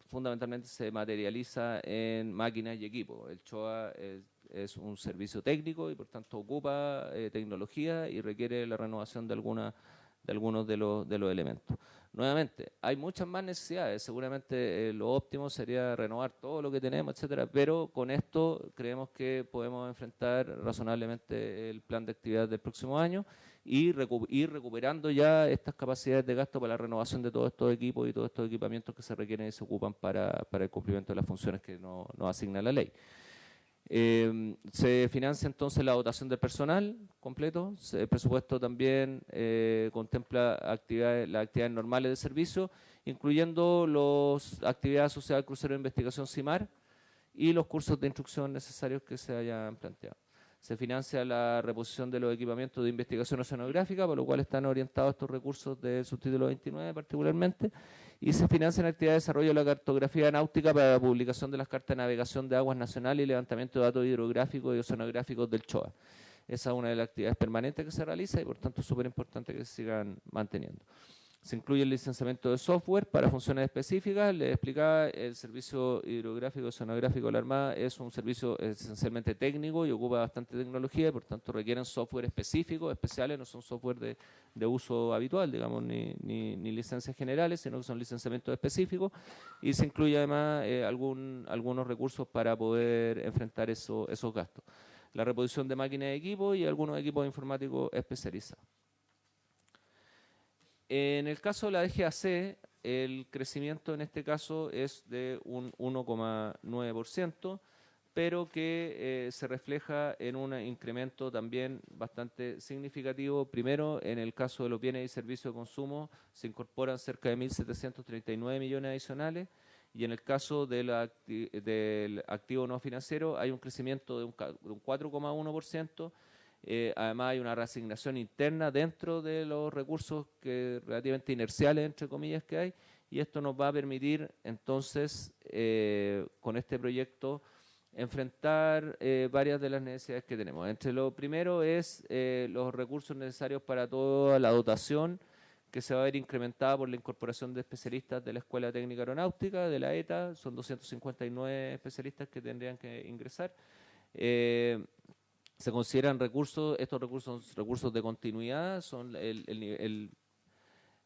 fundamentalmente se materializa en máquinas y equipos. El CHOA es un servicio técnico y por tanto ocupa tecnología y requiere la renovación de algunos de los elementos. Nuevamente, hay muchas más necesidades, seguramente lo óptimo sería renovar todo lo que tenemos, etcétera, pero con esto creemos que podemos enfrentar razonablemente el plan de actividad del próximo año y ir recuperando ya estas capacidades de gasto para la renovación de todos estos equipos y todos estos equipamientos que se requieren y se ocupan para el cumplimiento de las funciones que nos asigna la ley. Se financia entonces la dotación del personal completo. El presupuesto también contempla las actividades normales de servicio, incluyendo las actividades asociadas al crucero de investigación CIMAR y los cursos de instrucción necesarios que se hayan planteado. Se financia la reposición de los equipamientos de investigación oceanográfica, por lo cual están orientados estos recursos del subtítulo 29 particularmente, y se financian actividades de desarrollo de la cartografía náutica para la publicación de las cartas de navegación de aguas nacionales y levantamiento de datos hidrográficos y oceanográficos del CHOA. Esa es una de las actividades permanentes que se realiza y por tanto es súper importante que se sigan manteniendo. Se incluye el licenciamiento de software para funciones específicas. Les explicaba, el servicio hidrográfico y oceanográfico de la Armada es un servicio esencialmente técnico y ocupa bastante tecnología y por tanto requieren software específicos, especiales, no son software de uso habitual, digamos, ni licencias generales, sino que son licenciamientos específicos, y se incluye además algunos recursos para poder enfrentar esos gastos. La reposición de máquinas y equipos y algunos equipos informáticos especializados. En el caso de la DGAC, el crecimiento en este caso es de un 1,9%, pero que se refleja en un incremento también bastante significativo. Primero, en el caso de los bienes y servicios de consumo, se incorporan cerca de 1.739 millones adicionales, y en el caso del activo no financiero hay un crecimiento de un 4,1%. Además hay una reasignación interna dentro de los recursos relativamente inerciales, entre comillas, que hay, y esto nos va a permitir entonces con este proyecto enfrentar varias de las necesidades que tenemos. Entre lo primero es los recursos necesarios para toda la dotación que se va a ver incrementada por la incorporación de especialistas de la Escuela Técnica Aeronáutica, de la ETA, son 259 especialistas que tendrían que ingresar. Se consideran recursos, estos recursos son recursos de continuidad, son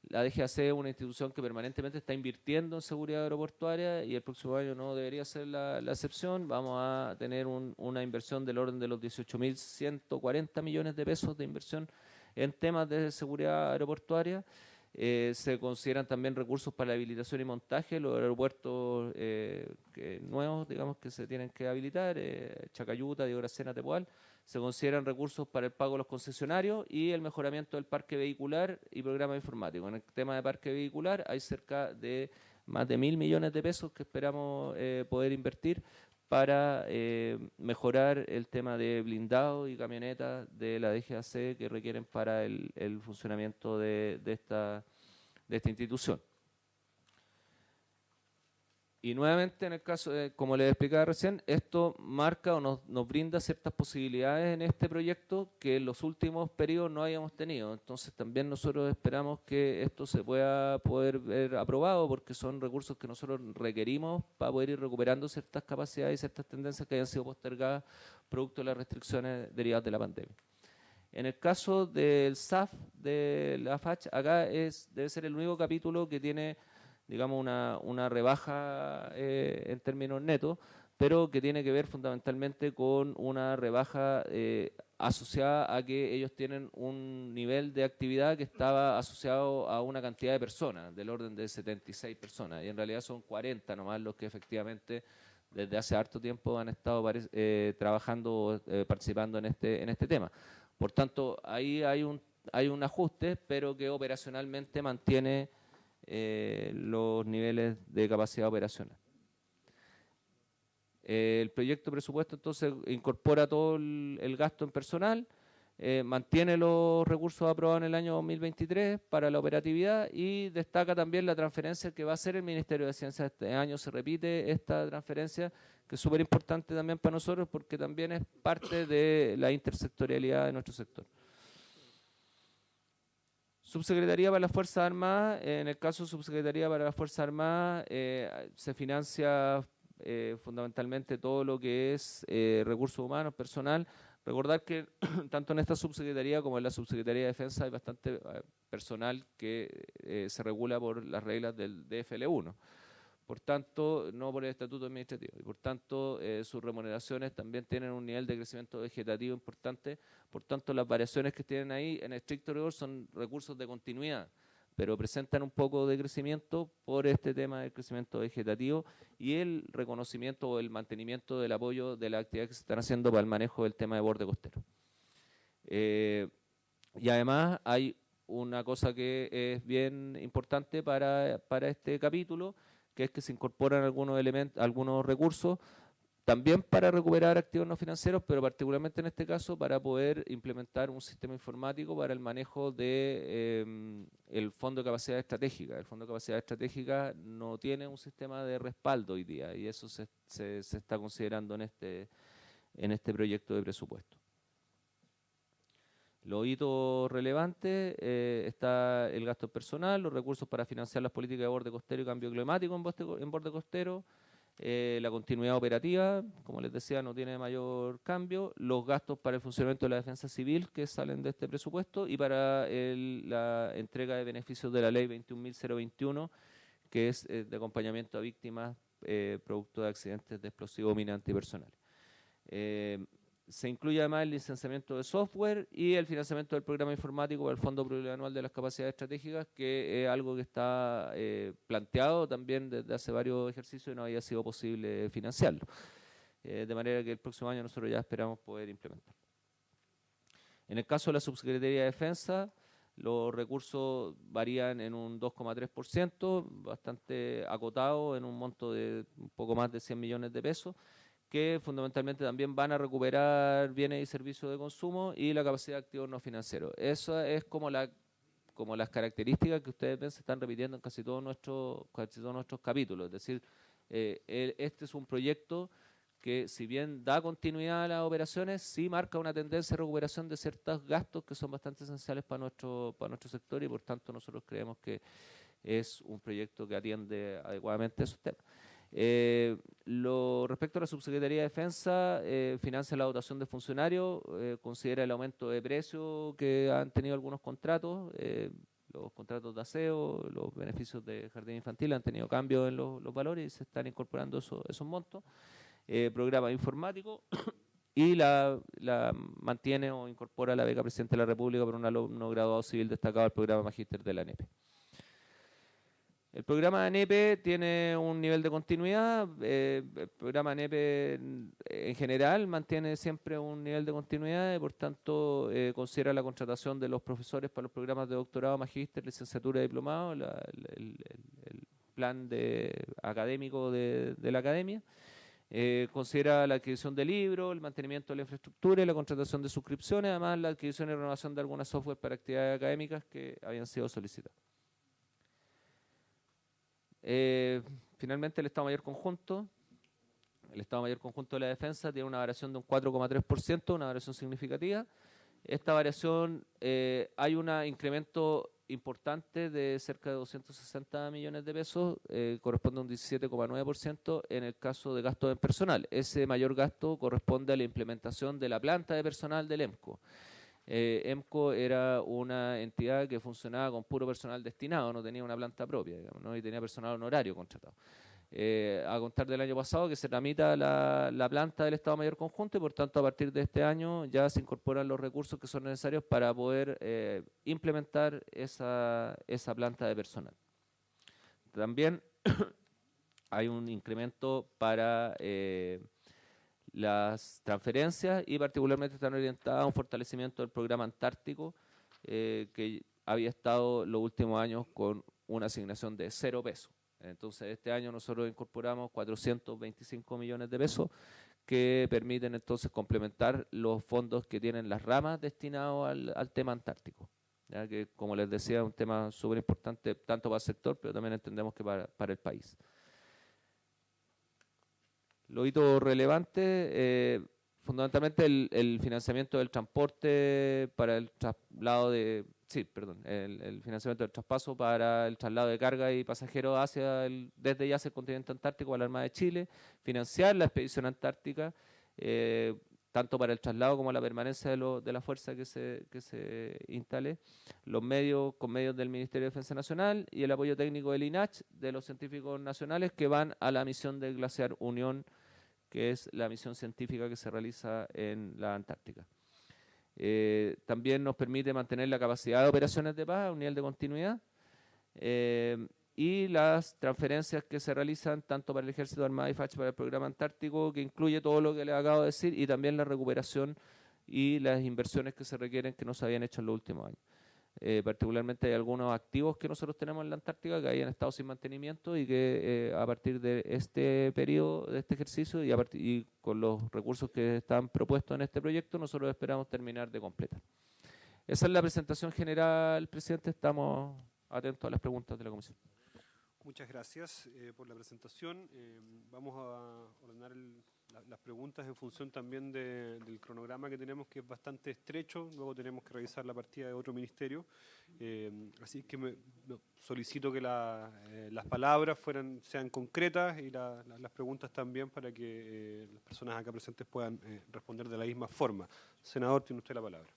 la DGAC es una institución que permanentemente está invirtiendo en seguridad aeroportuaria y el próximo año no debería ser la excepción. Vamos a tener una inversión del orden de los 18.140 millones de pesos de inversión en temas de seguridad aeroportuaria. Se consideran también recursos para la habilitación y montaje, los aeropuertos nuevos, digamos, que se tienen que habilitar, Chacayuta, Diego Aracena, Tepual. Se consideran recursos para el pago de los concesionarios y el mejoramiento del parque vehicular y programa informático. En el tema de parque vehicular hay cerca de más de 1.000 millones de pesos que esperamos poder invertir para mejorar el tema de blindado y camionetas de la DGAC que requieren para el funcionamiento de esta institución. Y nuevamente, en el caso, como les explicaba recién, esto marca o nos brinda ciertas posibilidades en este proyecto que en los últimos periodos no habíamos tenido. Entonces también nosotros esperamos que esto se pueda poder ver aprobado porque son recursos que nosotros requerimos para poder ir recuperando ciertas capacidades y ciertas tendencias que hayan sido postergadas producto de las restricciones derivadas de la pandemia. En el caso del SAF de la FACH, acá debe ser el único capítulo que tiene, digamos, una rebaja en términos netos, pero que tiene que ver fundamentalmente con una rebaja asociada a que ellos tienen un nivel de actividad que estaba asociado a una cantidad de personas, del orden de 76 personas, y en realidad son 40 nomás los que efectivamente desde hace harto tiempo han estado trabajando, participando en este tema. Por tanto, ahí hay un ajuste, pero que operacionalmente mantiene los niveles de capacidad operacional. El proyecto de presupuesto entonces incorpora todo el gasto en personal, mantiene los recursos aprobados en el año 2023 para la operatividad y destaca también la transferencia que va a hacer el Ministerio de Ciencia. Este año se repite esta transferencia, que es súper importante también para nosotros porque también es parte de la intersectorialidad de nuestro sector. Subsecretaría para las Fuerzas Armadas, en el caso de Subsecretaría para las Fuerzas Armadas se financia fundamentalmente todo lo que es recursos humanos, personal. Recordar que tanto en esta subsecretaría como en la subsecretaría de Defensa hay bastante personal que se regula por las reglas del DFL1. Por tanto, no por el estatuto administrativo. Y por tanto, sus remuneraciones también tienen un nivel de crecimiento vegetativo importante. Por tanto, las variaciones que tienen ahí, en estricto rigor, son recursos de continuidad, pero presentan un poco de crecimiento por este tema del crecimiento vegetativo y el reconocimiento o el mantenimiento del apoyo de las actividades que se están haciendo para el manejo del tema de borde costero. Y además hay una cosa que es bien importante para este capítulo, que es que se incorporan algunos recursos también para recuperar activos no financieros, pero particularmente en este caso para poder implementar un sistema informático para el manejo de el Fondo de Capacidad Estratégica. El Fondo de Capacidad Estratégica no tiene un sistema de respaldo hoy día y eso se está considerando en este proyecto de presupuesto. Los hitos relevantes, está el gasto personal, los recursos para financiar las políticas de borde costero y cambio climático en borde costero, la continuidad operativa, como les decía, no tiene mayor cambio, los gastos para el funcionamiento de la defensa civil que salen de este presupuesto y para la entrega de beneficios de la ley 21.021, que es de acompañamiento a víctimas producto de accidentes de explosivos, minas antipersonales. Se incluye además el licenciamiento de software y el financiamiento del programa informático para el Fondo Plurianual de las Capacidades Estratégicas, que es algo que está planteado también desde hace varios ejercicios y no había sido posible financiarlo. De manera que el próximo año nosotros ya esperamos poder implementar. En el caso de la Subsecretaría de Defensa, los recursos varían en un 2,3%, bastante acotado, en un monto de un poco más de 100 millones de pesos, que fundamentalmente también van a recuperar bienes y servicios de consumo y la capacidad de activos no financieros. Eso es como las características que ustedes ven se están repitiendo en casi todos nuestros capítulos. Es decir, este es un proyecto que si bien da continuidad a las operaciones, sí marca una tendencia de recuperación de ciertos gastos que son bastante esenciales para nuestro sector y por tanto nosotros creemos que es un proyecto que atiende adecuadamente a esos temas. Respecto a la Subsecretaría de Defensa, financia la dotación de funcionarios, considera el aumento de precio que han tenido algunos contratos, los contratos de aseo, los beneficios de jardín infantil han tenido cambios en los valores y se están incorporando esos montos. Programa informático y la mantiene o incorpora la beca Presidente de la República por un alumno graduado civil destacado al programa Magíster de la ANEPE. El programa de ANEPE tiene un nivel de continuidad, el programa ANEPE en general mantiene siempre un nivel de continuidad y por tanto considera la contratación de los profesores para los programas de doctorado, magíster, licenciatura y diplomado, el plan académico de la academia. Considera la adquisición de libros, el mantenimiento de la infraestructura y la contratación de suscripciones, además la adquisición y renovación de algunas software para actividades académicas que habían sido solicitadas. Finalmente, el Estado Mayor Conjunto. El Estado Mayor Conjunto de la Defensa tiene una variación de un 4,3%, una variación significativa. Esta variación, hay un incremento importante de cerca de 260 millones de pesos, corresponde a un 17,9% en el caso de gasto en personal. Ese mayor gasto corresponde a la implementación de la planta de personal del EMCO. EMCO era una entidad que funcionaba con puro personal destinado, no tenía una planta propia, digamos, ¿no? Y tenía personal honorario contratado. A contar del año pasado que se tramita la planta del Estado Mayor Conjunto y por tanto a partir de este año ya se incorporan los recursos que son necesarios para poder implementar esa planta de personal. También hay un incremento para las transferencias y particularmente están orientadas a un fortalecimiento del programa Antártico que había estado los últimos años con una asignación de 0 pesos. Entonces este año nosotros incorporamos 425 millones de pesos que permiten entonces complementar los fondos que tienen las ramas destinados al tema antártico, ya que como les decía es un tema súper importante tanto para el sector pero también entendemos que para el país. Lo hito relevante, fundamentalmente el financiamiento del transporte para el traslado el financiamiento del traspaso para el traslado de carga y pasajeros desde ya hacia el continente antártico a la Armada de Chile, financiar la expedición antártica, tanto para el traslado como la permanencia de la fuerza que se instale, con medios del Ministerio de Defensa Nacional y el apoyo técnico del INACH, de los científicos nacionales que van a la misión del Glaciar Unión, que es la misión científica que se realiza en la Antártica. También nos permite mantener la capacidad de operaciones de paz a un nivel de continuidad y las transferencias que se realizan tanto para el Ejército, Armada y FACH para el programa Antártico, que incluye todo lo que les acabo de decir, y también la recuperación y las inversiones que se requieren que no se habían hecho en los últimos años. Particularmente hay algunos activos que nosotros tenemos en la Antártica que hayan estado sin mantenimiento y que a partir de este periodo, de este ejercicio y con los recursos que están propuestos en este proyecto, nosotros esperamos terminar de completar. Esa es la presentación general, presidente. Estamos atentos a las preguntas de la comisión. Muchas gracias por la presentación. Vamos a ordenar las preguntas en función también del cronograma que tenemos, que es bastante estrecho. Luego tenemos que revisar la partida de otro ministerio. Así que solicito que las palabras sean concretas y las preguntas también para que las personas acá presentes puedan responder de la misma forma. Senador, tiene usted la palabra.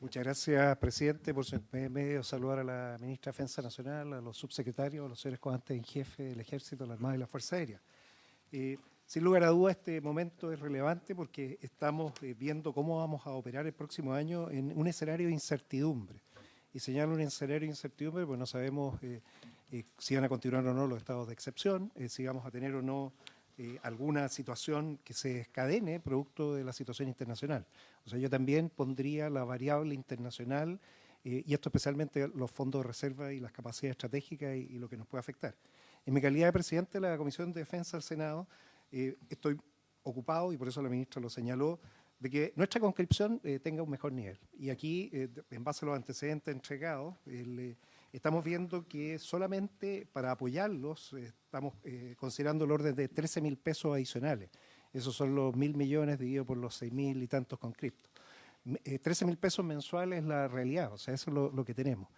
Muchas gracias, presidente, por su medio saludar a la ministra de Defensa Nacional, a los subsecretarios, a los señores comandantes en jefe del Ejército, la Armada y la Fuerza Aérea. Sin lugar a duda, este momento es relevante porque estamos viendo cómo vamos a operar el próximo año en un escenario de incertidumbre. Y señalo un escenario de incertidumbre porque no sabemos si van a continuar o no los estados de excepción, si vamos a tener o no alguna situación que se descadene producto de la situación internacional. O sea, yo también pondría la variable internacional y esto especialmente los fondos de reserva y las capacidades estratégicas y lo que nos puede afectar. En mi calidad de presidente de la Comisión de Defensa del Senado, estoy ocupado, y por eso la ministra lo señaló, de que nuestra conscripción tenga un mejor nivel. Y aquí, en base a los antecedentes entregados, estamos viendo que solamente para apoyarlos estamos considerando el orden de 13.000 pesos adicionales. Esos son los 1.000 millones dividido por los 6.000 y tantos con cripto. 13.000 pesos mensuales es la realidad, o sea, eso es lo que tenemos.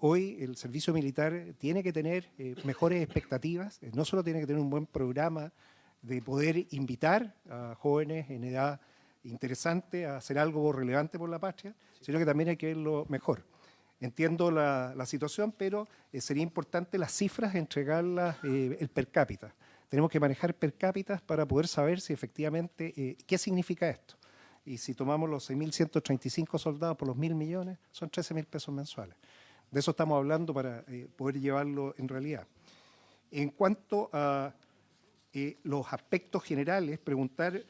Hoy el servicio militar tiene que tener mejores expectativas, no solo tiene que tener un buen programa de poder invitar a jóvenes en edad interesante a hacer algo relevante por la patria, sino que también hay que verlo mejor. Entiendo la situación, pero sería importante las cifras, entregarlas el per cápita. Tenemos que manejar per cápita para poder saber si efectivamente qué significa esto. Y si tomamos los 6.135 soldados por los 1.000 millones, son 13.000 pesos mensuales. De eso estamos hablando para poder llevarlo en realidad. En cuanto a los aspectos generales, preguntar,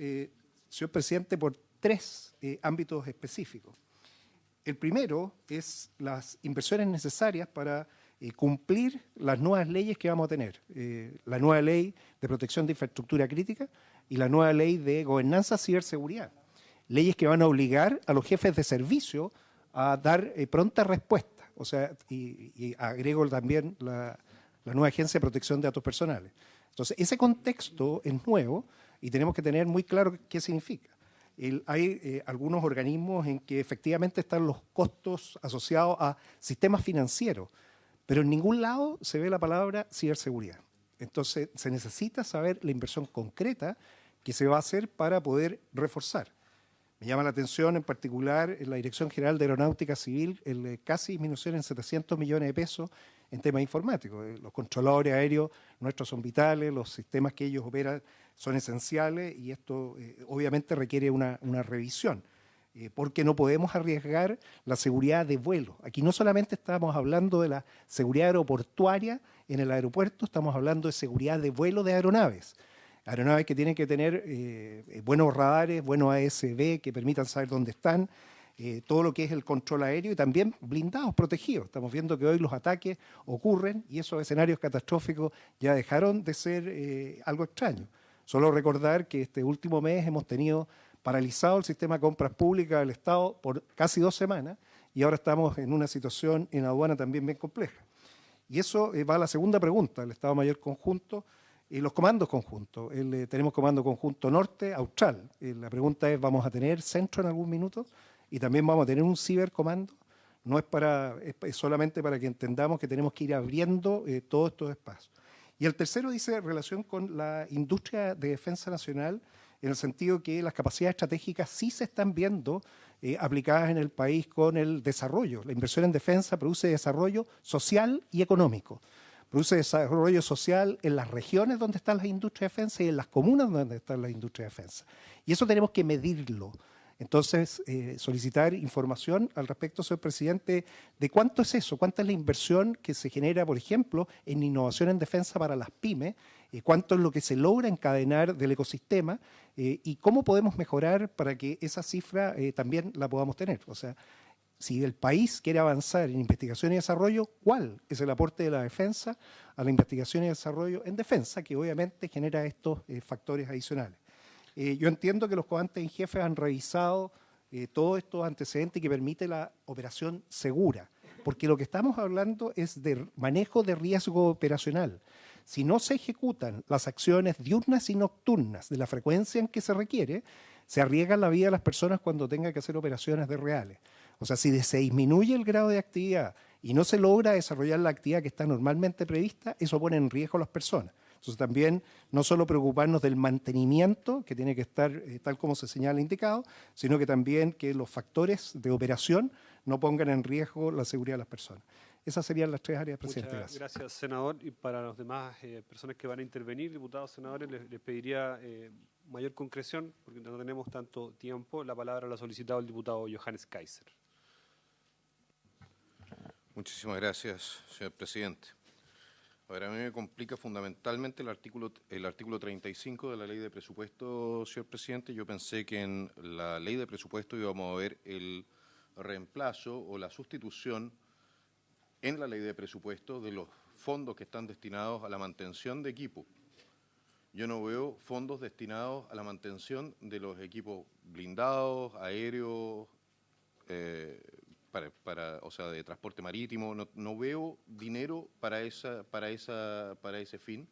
señor presidente, por tres ámbitos específicos. El primero es las inversiones necesarias para cumplir las nuevas leyes que vamos a tener. La nueva ley de protección de infraestructura crítica y la nueva ley de gobernanza ciberseguridad. Leyes que van a obligar a los jefes de servicio a dar pronta respuesta. O sea, y agrego también la nueva Agencia de Protección de Datos Personales. Entonces, ese contexto es nuevo y tenemos que tener muy claro qué significa. Hay algunos organismos en que efectivamente están los costos asociados a sistemas financieros, pero en ningún lado se ve la palabra ciberseguridad. Entonces, se necesita saber la inversión concreta que se va a hacer para poder reforzar. Me llama la atención en particular en la Dirección General de Aeronáutica Civil casi disminución en 700 millones de pesos en temas informáticos. Los controladores aéreos nuestros son vitales, los sistemas que ellos operan son esenciales y esto obviamente requiere una revisión, porque no podemos arriesgar la seguridad de vuelo. Aquí no solamente estamos hablando de la seguridad aeroportuaria en el aeropuerto, estamos hablando de seguridad de vuelo de aeronaves. Aeronaves que tienen que tener buenos radares, buenos ASB que permitan saber dónde están, todo lo que es el control aéreo y también blindados, protegidos. Estamos viendo que hoy los ataques ocurren y esos escenarios catastróficos ya dejaron de ser algo extraño. Solo recordar que este último mes hemos tenido paralizado el sistema de compras públicas del Estado por casi 2 semanas y ahora estamos en una situación en aduana también bien compleja. Y eso va a la segunda pregunta, el Estado Mayor Conjunto. Los comandos conjuntos. Tenemos comando conjunto norte, austral. La pregunta es, ¿vamos a tener centro en algún minuto? Y también vamos a tener un cibercomando. No es solamente para que entendamos que tenemos que ir abriendo todos estos espacios. Y el tercero dice relación con la industria de defensa nacional, en el sentido que las capacidades estratégicas sí se están viendo aplicadas en el país con el desarrollo. La inversión en defensa produce desarrollo social y económico. Produce desarrollo social en las regiones donde están las industrias de defensa y en las comunas donde están las industrias de defensa. Y eso tenemos que medirlo. Entonces, solicitar información al respecto, señor presidente, de cuánto es eso, cuánta es la inversión que se genera, por ejemplo, en innovación en defensa para las pymes, cuánto es lo que se logra encadenar del ecosistema y cómo podemos mejorar para que esa cifra también la podamos tener. O sea, si el país quiere avanzar en investigación y desarrollo, ¿cuál es el aporte de la defensa a la investigación y desarrollo en defensa, que obviamente genera estos factores adicionales? Yo entiendo que los comandantes en jefe han revisado todos estos antecedentes que permite la operación segura, porque lo que estamos hablando es de manejo de riesgo operacional. Si no se ejecutan las acciones diurnas y nocturnas de la frecuencia en que se requiere, se arriesga la vida de las personas cuando tengan que hacer operaciones de reales. O sea, si se disminuye el grado de actividad y no se logra desarrollar la actividad que está normalmente prevista, eso pone en riesgo a las personas. Entonces también no solo preocuparnos del mantenimiento, que tiene que estar tal como se señala indicado, sino que también que los factores de operación no pongan en riesgo la seguridad de las personas. Esas serían las tres áreas, presidente. Muchas gracias, senador. Y para los demás personas que van a intervenir, diputados, senadores, les pediría mayor concreción, porque no tenemos tanto tiempo. La palabra la ha solicitado el diputado Johannes Kaiser. Muchísimas gracias, señor presidente. A ver, a mí me complica fundamentalmente el artículo 35 de la ley de presupuesto, señor presidente. Yo pensé que en la ley de presupuesto íbamos a ver el reemplazo o la sustitución en la ley de presupuesto de los fondos que están destinados a la mantención de equipo. Yo no veo fondos destinados a la mantención de los equipos blindados, aéreos, o sea, de transporte marítimo. No veo dinero para ese fin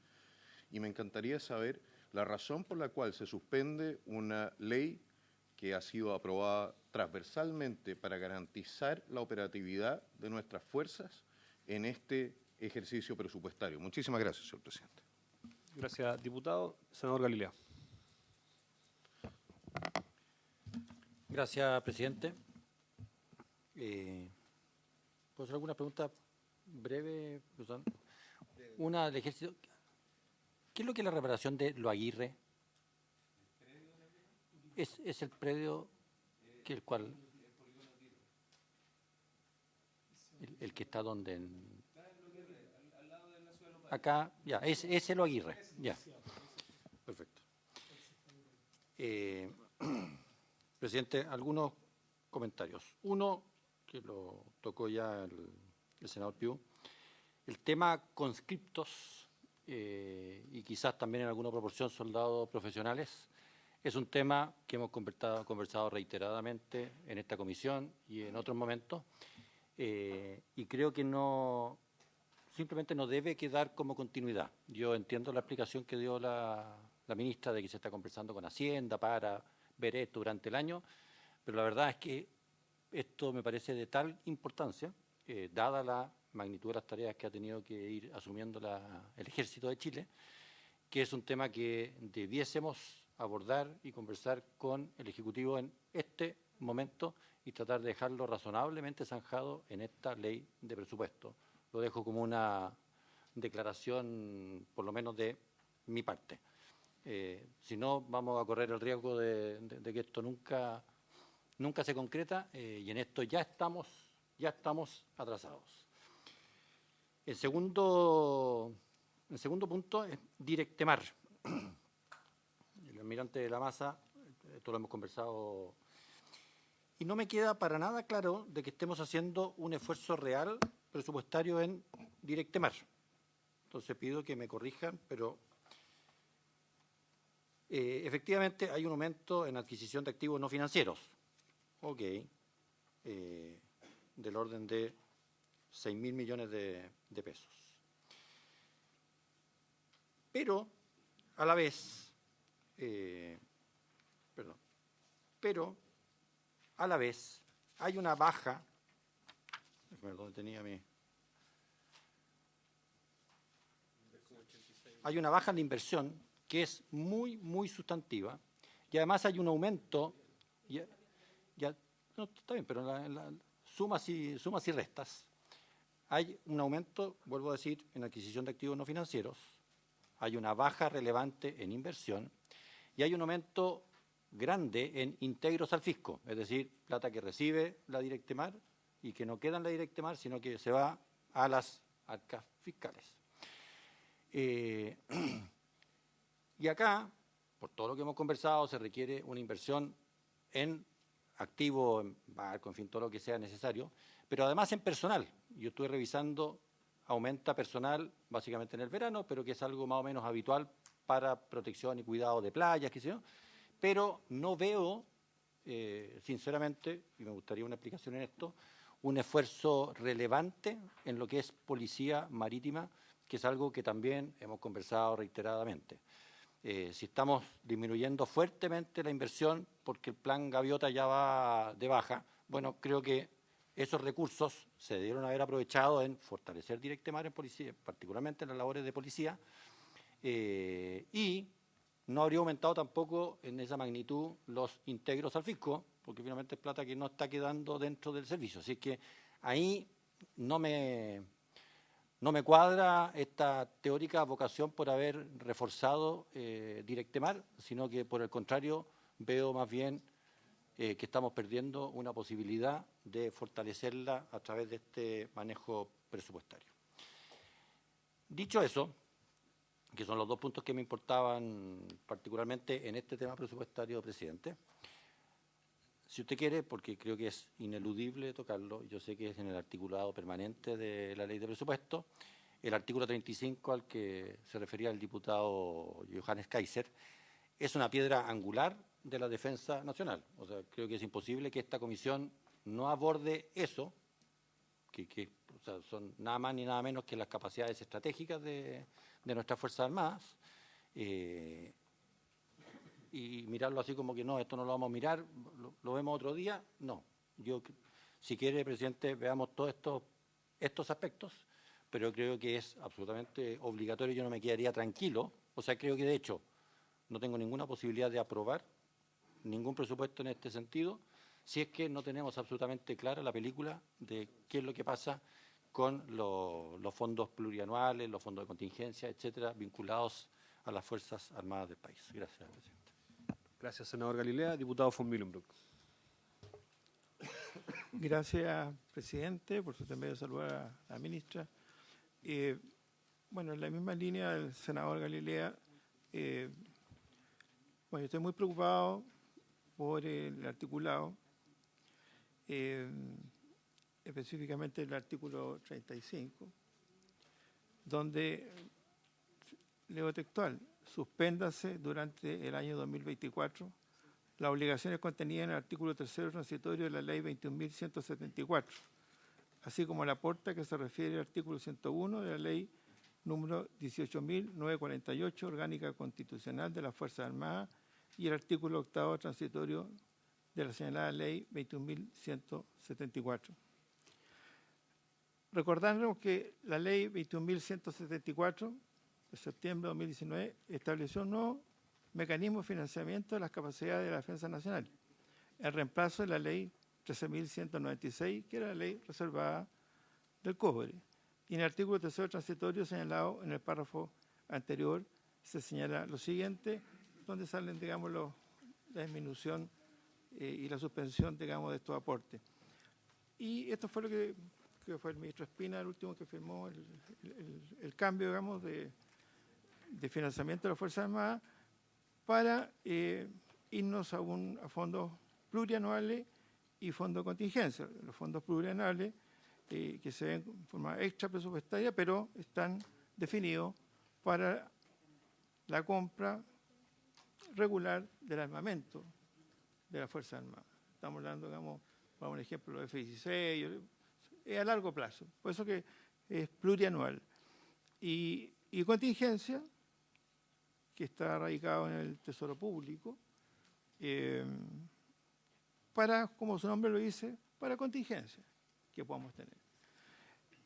y me encantaría saber la razón por la cual se suspende una ley que ha sido aprobada transversalmente para garantizar la operatividad de nuestras fuerzas en este ejercicio presupuestario. Muchísimas gracias, señor presidente. Gracias, diputado. Senador Galilea. Gracias, presidente. ¿Puedo hacer alguna pregunta breve? Una del ejército. ¿Qué es lo que es la reparación de Lo Aguirre? ¿Es el predio que el cual? El que está donde... Acá, ya, es Lo Aguirre, ya. Perfecto. Presidente, algunos comentarios. Uno, que lo tocó ya el senador Piu, el tema conscriptos y quizás también en alguna proporción soldados profesionales, es un tema que hemos conversado reiteradamente en esta comisión y en otros momentos, y creo que simplemente no debe quedar como continuidad. Yo entiendo la explicación que dio la ministra de que se está conversando con Hacienda para ver esto durante el año, pero la verdad es que esto me parece de tal importancia, dada la magnitud de las tareas que ha tenido que ir asumiendo el Ejército de Chile, que es un tema que debiésemos abordar y conversar con el Ejecutivo en este momento y tratar de dejarlo razonablemente zanjado en esta ley de presupuesto. Lo dejo como una declaración, por lo menos de mi parte. Si no, vamos a correr el riesgo de que esto nunca se concreta y en esto ya estamos atrasados. El segundo punto es Directemar. El almirante de la Maza, esto lo hemos conversado, y no me queda para nada claro de que estemos haciendo un esfuerzo real presupuestario en Directemar. Entonces pido que me corrijan, pero efectivamente hay un aumento en adquisición de activos no financieros. Ok, del orden de 6.000 millones de pesos. Pero, a la vez, hay una baja, ¿dónde tenía hay una baja en la inversión que es muy, muy sustantiva y además hay un aumento, no, está bien, pero sumas y restas, hay un aumento, vuelvo a decir, en adquisición de activos no financieros, hay una baja relevante en inversión y hay un aumento grande en integros al fisco, es decir, plata que recibe la Directemar y que no queda en la Directemar, sino que se va a las arcas fiscales. Y acá, por todo lo que hemos conversado, se requiere una inversión en activo, en barco, en fin, todo lo que sea necesario, pero además en personal. Yo estuve revisando, aumenta personal básicamente en el verano, pero que es algo más o menos habitual para protección y cuidado de playas, qué sé yo, pero no veo, sinceramente, y me gustaría una explicación en esto, un esfuerzo relevante en lo que es policía marítima, que es algo que también hemos conversado reiteradamente. Si estamos disminuyendo fuertemente la inversión porque el plan Gaviota ya va de baja, bueno, creo que esos recursos se debieron haber aprovechado en fortalecer Directemar en policía, particularmente en las labores de policía, y no habría aumentado tampoco en esa magnitud los integros al fisco, porque finalmente es plata que no está quedando dentro del servicio. Así que ahí no me cuadra esta teórica vocación por haber reforzado Directemar, sino que por el contrario veo más bien que estamos perdiendo una posibilidad de fortalecerla a través de este manejo presupuestario. Dicho eso, que son los dos puntos que me importaban particularmente en este tema presupuestario, presidente, si usted quiere, porque creo que es ineludible tocarlo, yo sé que es en el articulado permanente de la ley de presupuesto, el artículo 35 al que se refería el diputado Johannes Kaiser, es una piedra angular de la defensa nacional. O sea, creo que es imposible que esta comisión no aborde eso, que o sea, son nada más ni nada menos que las capacidades estratégicas de nuestras Fuerzas Armadas, y mirarlo así como que no, esto no lo vamos a mirar, lo vemos otro día. No, yo, si quiere, presidente, veamos todos estos aspectos, pero creo que es absolutamente obligatorio. Yo no me quedaría tranquilo, o sea, creo que de hecho no tengo ninguna posibilidad de aprobar ningún presupuesto en este sentido si es que no tenemos absolutamente clara la película de qué es lo que pasa con los fondos plurianuales, los fondos de contingencia, etcétera, vinculados a las Fuerzas Armadas del país. Gracias, presidente. Gracias, senador Galilea. Diputado von Millenbroek. Gracias, presidente. Por su intermedio, saludar a la ministra. Bueno, en la misma línea del senador Galilea, bueno, estoy muy preocupado por el articulado, específicamente el artículo 35, donde, leo textual, suspéndase durante el año 2024 las obligaciones contenidas en el artículo 3º transitorio de la Ley 21.174, así como el aporte que se refiere al artículo 101 de la Ley número 18.948, orgánica constitucional de las Fuerzas Armadas, y el artículo 8º transitorio de la señalada Ley 21.174. Recordarnos que la Ley 21.174 de septiembre de 2019 estableció un nuevo mecanismo de financiamiento de las capacidades de la defensa nacional, en reemplazo de la Ley 13.196, que era la ley reservada del cobre. Y en el artículo 3º transitorio señalado en el párrafo anterior se señala lo siguiente, donde salen, digamos, la disminución y la suspensión, digamos, de estos aportes. Y esto fue lo que fue el ministro Espina, el último que firmó el cambio, digamos, de financiamiento de las Fuerzas Armadas para irnos a fondos plurianuales y fondos de contingencia. Los fondos plurianuales que se ven en forma extra presupuestaria, pero están definidos para la compra regular del armamento de las Fuerzas Armadas. Estamos hablando, digamos, para un ejemplo, los F-16, es a largo plazo, por eso que es plurianual. Y contingencia, que está radicado en el Tesoro Público, para, como su nombre lo dice, para contingencia que podamos tener.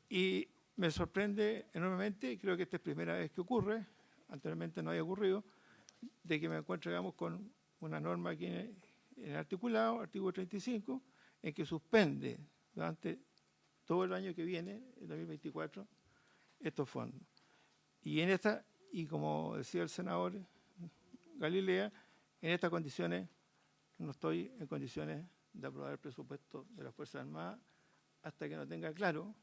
Y me sorprende enormemente, y creo que esta es la primera vez que ocurre, anteriormente no había ocurrido, de que me encuentro, digamos, con una norma aquí en el articulado, artículo 35, en que suspende durante todo el año que viene, el 2024, estos fondos. Y como decía el senador Galilea, en estas condiciones no estoy en condiciones de aprobar el presupuesto de las Fuerzas Armadas hasta que no tenga claro,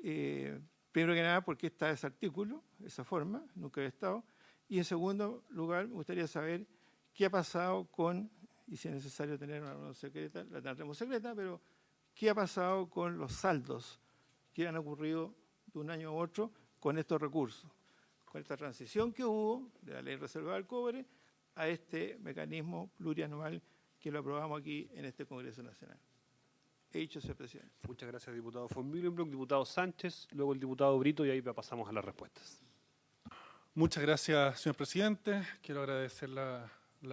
primero que nada, por qué está ese artículo, esa forma, nunca había estado, y en segundo lugar, me gustaría saber qué ha pasado con, y si es necesario tener una reunión secreta, la tendremos secreta, pero qué ha pasado con los saldos que han ocurrido de un año a otro con estos recursos, con esta transición que hubo de la ley reservada del cobre a este mecanismo plurianual que lo aprobamos aquí en este Congreso Nacional. He dicho, señor presidente. Muchas gracias, diputado von Millenbroek. Diputado Sánchez, luego el diputado Brito, y ahí pasamos a las respuestas. Muchas gracias, señor presidente. Quiero agradecer la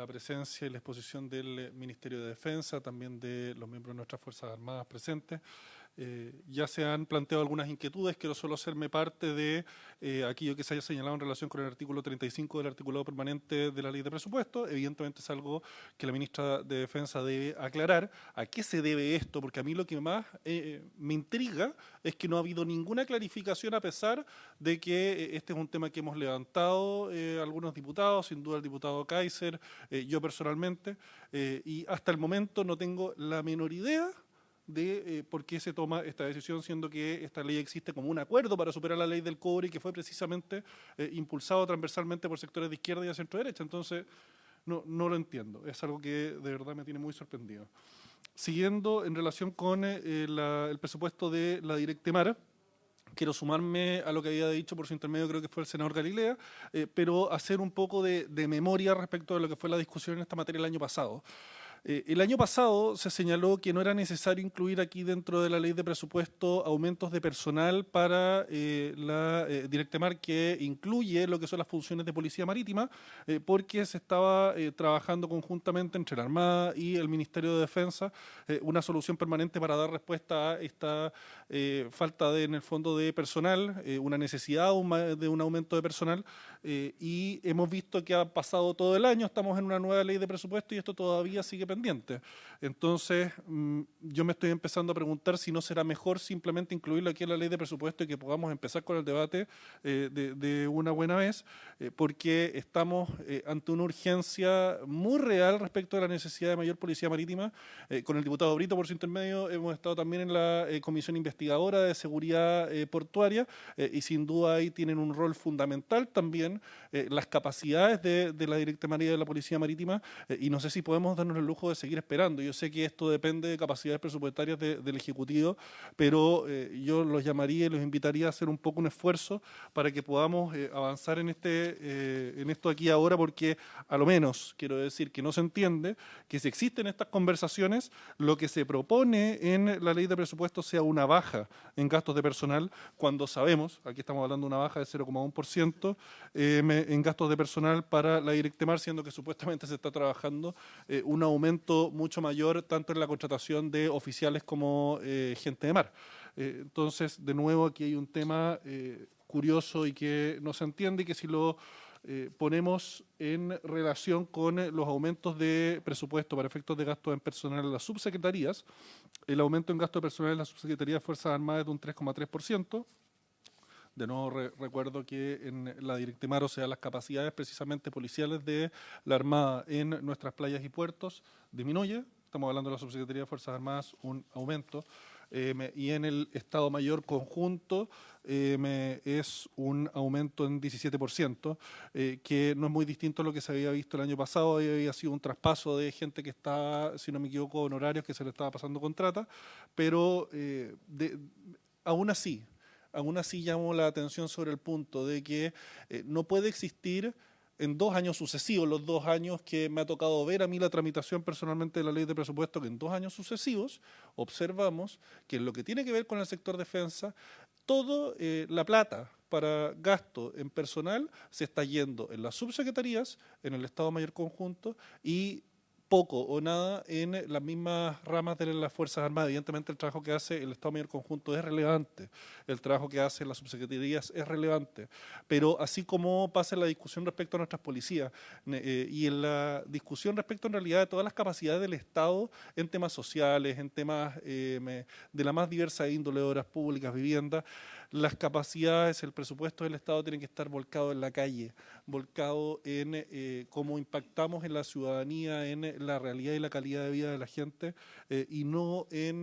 presencia y la exposición del Ministerio de Defensa, también de los miembros de nuestras Fuerzas Armadas presentes. Ya se han planteado algunas inquietudes, quiero solo hacerme parte de aquello que se haya señalado en relación con el artículo 35 del articulado permanente de la Ley de Presupuesto. Evidentemente es algo que la ministra de Defensa debe aclarar. ¿A qué se debe esto? Porque a mí lo que más me intriga es que no ha habido ninguna clarificación, a pesar de que este es un tema que hemos levantado algunos diputados, sin duda el diputado Kaiser, yo personalmente, y hasta el momento no tengo la menor idea de por qué se toma esta decisión, siendo que esta ley existe como un acuerdo para superar la ley del cobre y que fue precisamente impulsado transversalmente por sectores de izquierda y de centro derecha. Entonces, no lo entiendo. Es algo que de verdad me tiene muy sorprendido. Siguiendo en relación con el presupuesto de la Directemar, quiero sumarme a lo que había dicho por su intermedio, creo que fue el senador Galilea, pero hacer un poco de memoria respecto de lo que fue la discusión en esta materia el año pasado. El año pasado se señaló que no era necesario incluir aquí dentro de la ley de presupuesto aumentos de personal para la Directemar, que incluye lo que son las funciones de policía marítima, porque se estaba trabajando conjuntamente entre la Armada y el Ministerio de Defensa una solución permanente para dar respuesta a esta falta en el fondo de personal, una necesidad de un aumento de personal, y hemos visto que ha pasado todo el año, estamos en una nueva ley de presupuesto y esto todavía sigue pendiente. Entonces, yo me estoy empezando a preguntar si no será mejor simplemente incluirlo aquí en la ley de presupuesto y que podamos empezar con el debate de una buena vez, porque estamos ante una urgencia muy real respecto a la necesidad de mayor policía marítima. Con el diputado Brito, por su intermedio, hemos estado también en la Comisión Investigadora de Seguridad Portuaria y sin duda ahí tienen un rol fundamental también las capacidades de la Directoría de la Policía Marítima, y no sé si podemos darnos el lujo de seguir esperando. Yo sé que esto depende de capacidades presupuestarias del Ejecutivo, pero yo los llamaría y los invitaría a hacer un poco un esfuerzo para que podamos avanzar en esto aquí ahora, porque a lo menos quiero decir que no se entiende que si existen estas conversaciones, lo que se propone en la ley de presupuesto sea una baja en gastos de personal, cuando sabemos, aquí estamos hablando de una baja de 0,1% en gastos de personal para la Directemar, siendo que supuestamente se está trabajando un aumento mucho mayor tanto en la contratación de oficiales como gente de mar. Entonces, de nuevo, aquí hay un tema curioso y que no se entiende, y que si lo ponemos en relación con los aumentos de presupuesto para efectos de gastos en personal en las subsecretarías, el aumento en gasto de personal en la subsecretaría de Fuerzas Armadas es de un 3,3%. De nuevo recuerdo que en la Directemar, o sea, las capacidades precisamente policiales de la Armada en nuestras playas y puertos disminuye. Estamos hablando de la Subsecretaría de Fuerzas Armadas, un aumento. Y en el Estado Mayor conjunto es un aumento en 17%, que no es muy distinto a lo que se había visto el año pasado. Había sido un traspaso de gente que está, si no me equivoco, honorarios que se le estaba pasando contrata, pero aún así llamó la atención sobre el punto de que no puede existir en 2 años sucesivos, los 2 años que me ha tocado ver a mí la tramitación personalmente de la ley de presupuesto, que en 2 años sucesivos observamos que en lo que tiene que ver con el sector defensa, toda la plata para gasto en personal se está yendo en las subsecretarías, en el Estado Mayor Conjunto, y poco o nada en las mismas ramas de las Fuerzas Armadas. Evidentemente el trabajo que hace el Estado Mayor Conjunto es relevante, el trabajo que hacen las subsecretarías es relevante, pero así como pasa en la discusión respecto a nuestras policías y en la discusión respecto en realidad de todas las capacidades del Estado en temas sociales, en temas de la más diversa índole, obras públicas, viviendas, las capacidades, el presupuesto del Estado tienen que estar volcado en la calle, volcado en cómo impactamos en la ciudadanía, en la realidad y la calidad de vida de la gente, y no en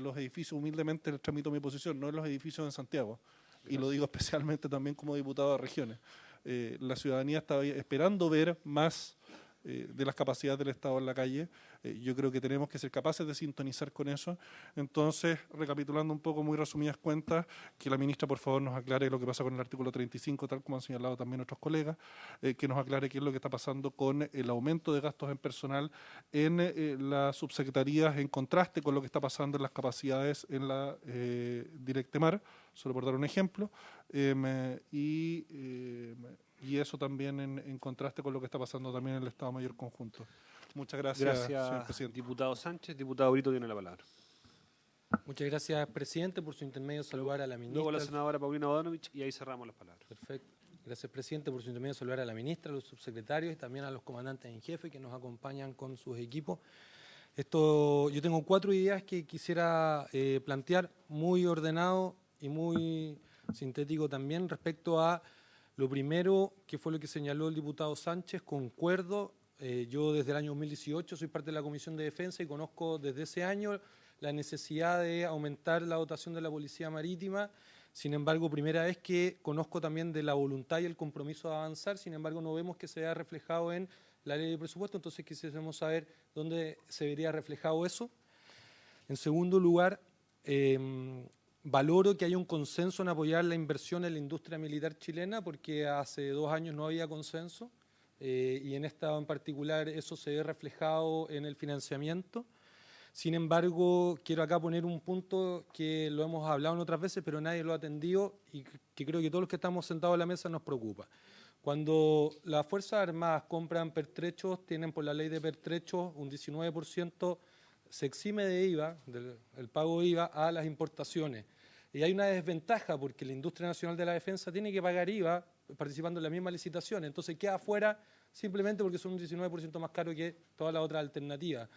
los edificios, humildemente les transmito mi posición, no en los edificios en Santiago. Gracias. Y lo digo especialmente también como diputado de regiones. La ciudadanía está esperando ver más de las capacidades del Estado en la calle. Yo creo que tenemos que ser capaces de sintonizar con eso. Entonces, recapitulando un poco, muy resumidas cuentas, que la ministra por favor nos aclare lo que pasa con el artículo 35, tal como han señalado también otros colegas, que nos aclare qué es lo que está pasando con el aumento de gastos en personal en las subsecretarías, en contraste con lo que está pasando en las capacidades en la Directemar, solo por dar un ejemplo, y eso también en contraste con lo que está pasando también en el Estado Mayor Conjunto. Muchas gracias, señor presidente. Diputado Sánchez. Diputado Brito tiene la palabra. Muchas gracias, presidente. Por su intermedio, saludar a la ministra. Luego la senadora Paulina Bodanovich y ahí cerramos las palabras. Perfecto. Gracias, presidente. Por su intermedio, saludar a la ministra, a los subsecretarios y también a los comandantes en jefe que nos acompañan con sus equipos. Yo tengo 4 ideas que quisiera plantear, muy ordenado y muy sintético también, respecto a lo primero, que fue lo que señaló el diputado Sánchez. Concuerdo. Yo desde el año 2018 soy parte de la Comisión de Defensa y conozco desde ese año la necesidad de aumentar la dotación de la Policía Marítima. Sin embargo, primera vez que conozco también de la voluntad y el compromiso de avanzar. Sin embargo, no vemos que se vea reflejado en la ley de presupuesto. Entonces quisiéramos saber dónde se vería reflejado eso. En segundo lugar, valoro que haya un consenso en apoyar la inversión en la industria militar chilena, porque hace 2 años no había consenso. y en esta en particular eso se ve reflejado en el financiamiento. Sin embargo, quiero acá poner un punto que lo hemos hablado en otras veces, pero nadie lo ha atendido y que creo que todos los que estamos sentados a la mesa nos preocupa. Cuando las Fuerzas Armadas compran pertrechos, tienen por la ley de pertrechos un 19%, se exime de IVA, el pago de IVA, a las importaciones. Y hay una desventaja porque la industria nacional de la defensa tiene que pagar IVA participando en la misma licitación. Entonces queda fuera simplemente porque son un 19% más caro que todas las otras alternativas.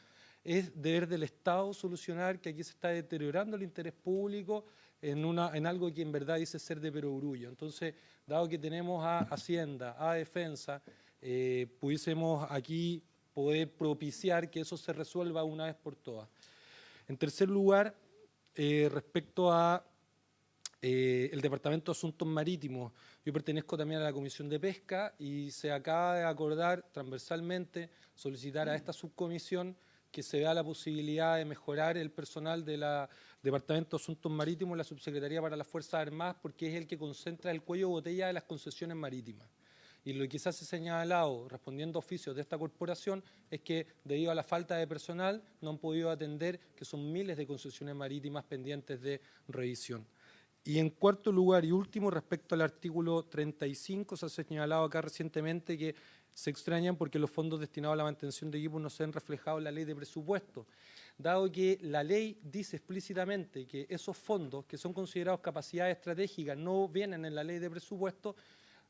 Es deber del Estado solucionar que aquí se está deteriorando el interés público en algo que en verdad dice ser de perogrullo. Entonces, dado que tenemos a Hacienda, a Defensa, pudiésemos aquí poder propiciar que eso se resuelva una vez por todas. En tercer lugar, respecto a el Departamento de Asuntos Marítimos, yo pertenezco también a la Comisión de Pesca y se acaba de acordar transversalmente solicitar a esta subcomisión que se vea la posibilidad de mejorar el personal del Departamento de Asuntos Marítimos, la Subsecretaría para las Fuerzas Armadas, porque es el que concentra el cuello de botella de las concesiones marítimas. Y lo que quizás se ha señalado, respondiendo a oficios de esta corporación, es que debido a la falta de personal no han podido atender que son miles de concesiones marítimas pendientes de revisión. Y en cuarto lugar y último, respecto al artículo 35, se ha señalado acá recientemente que se extrañan porque los fondos destinados a la mantención de equipos no se han reflejado en la ley de presupuesto. Dado que la ley dice explícitamente que esos fondos, que son considerados capacidades estratégicas, no vienen en la ley de presupuesto,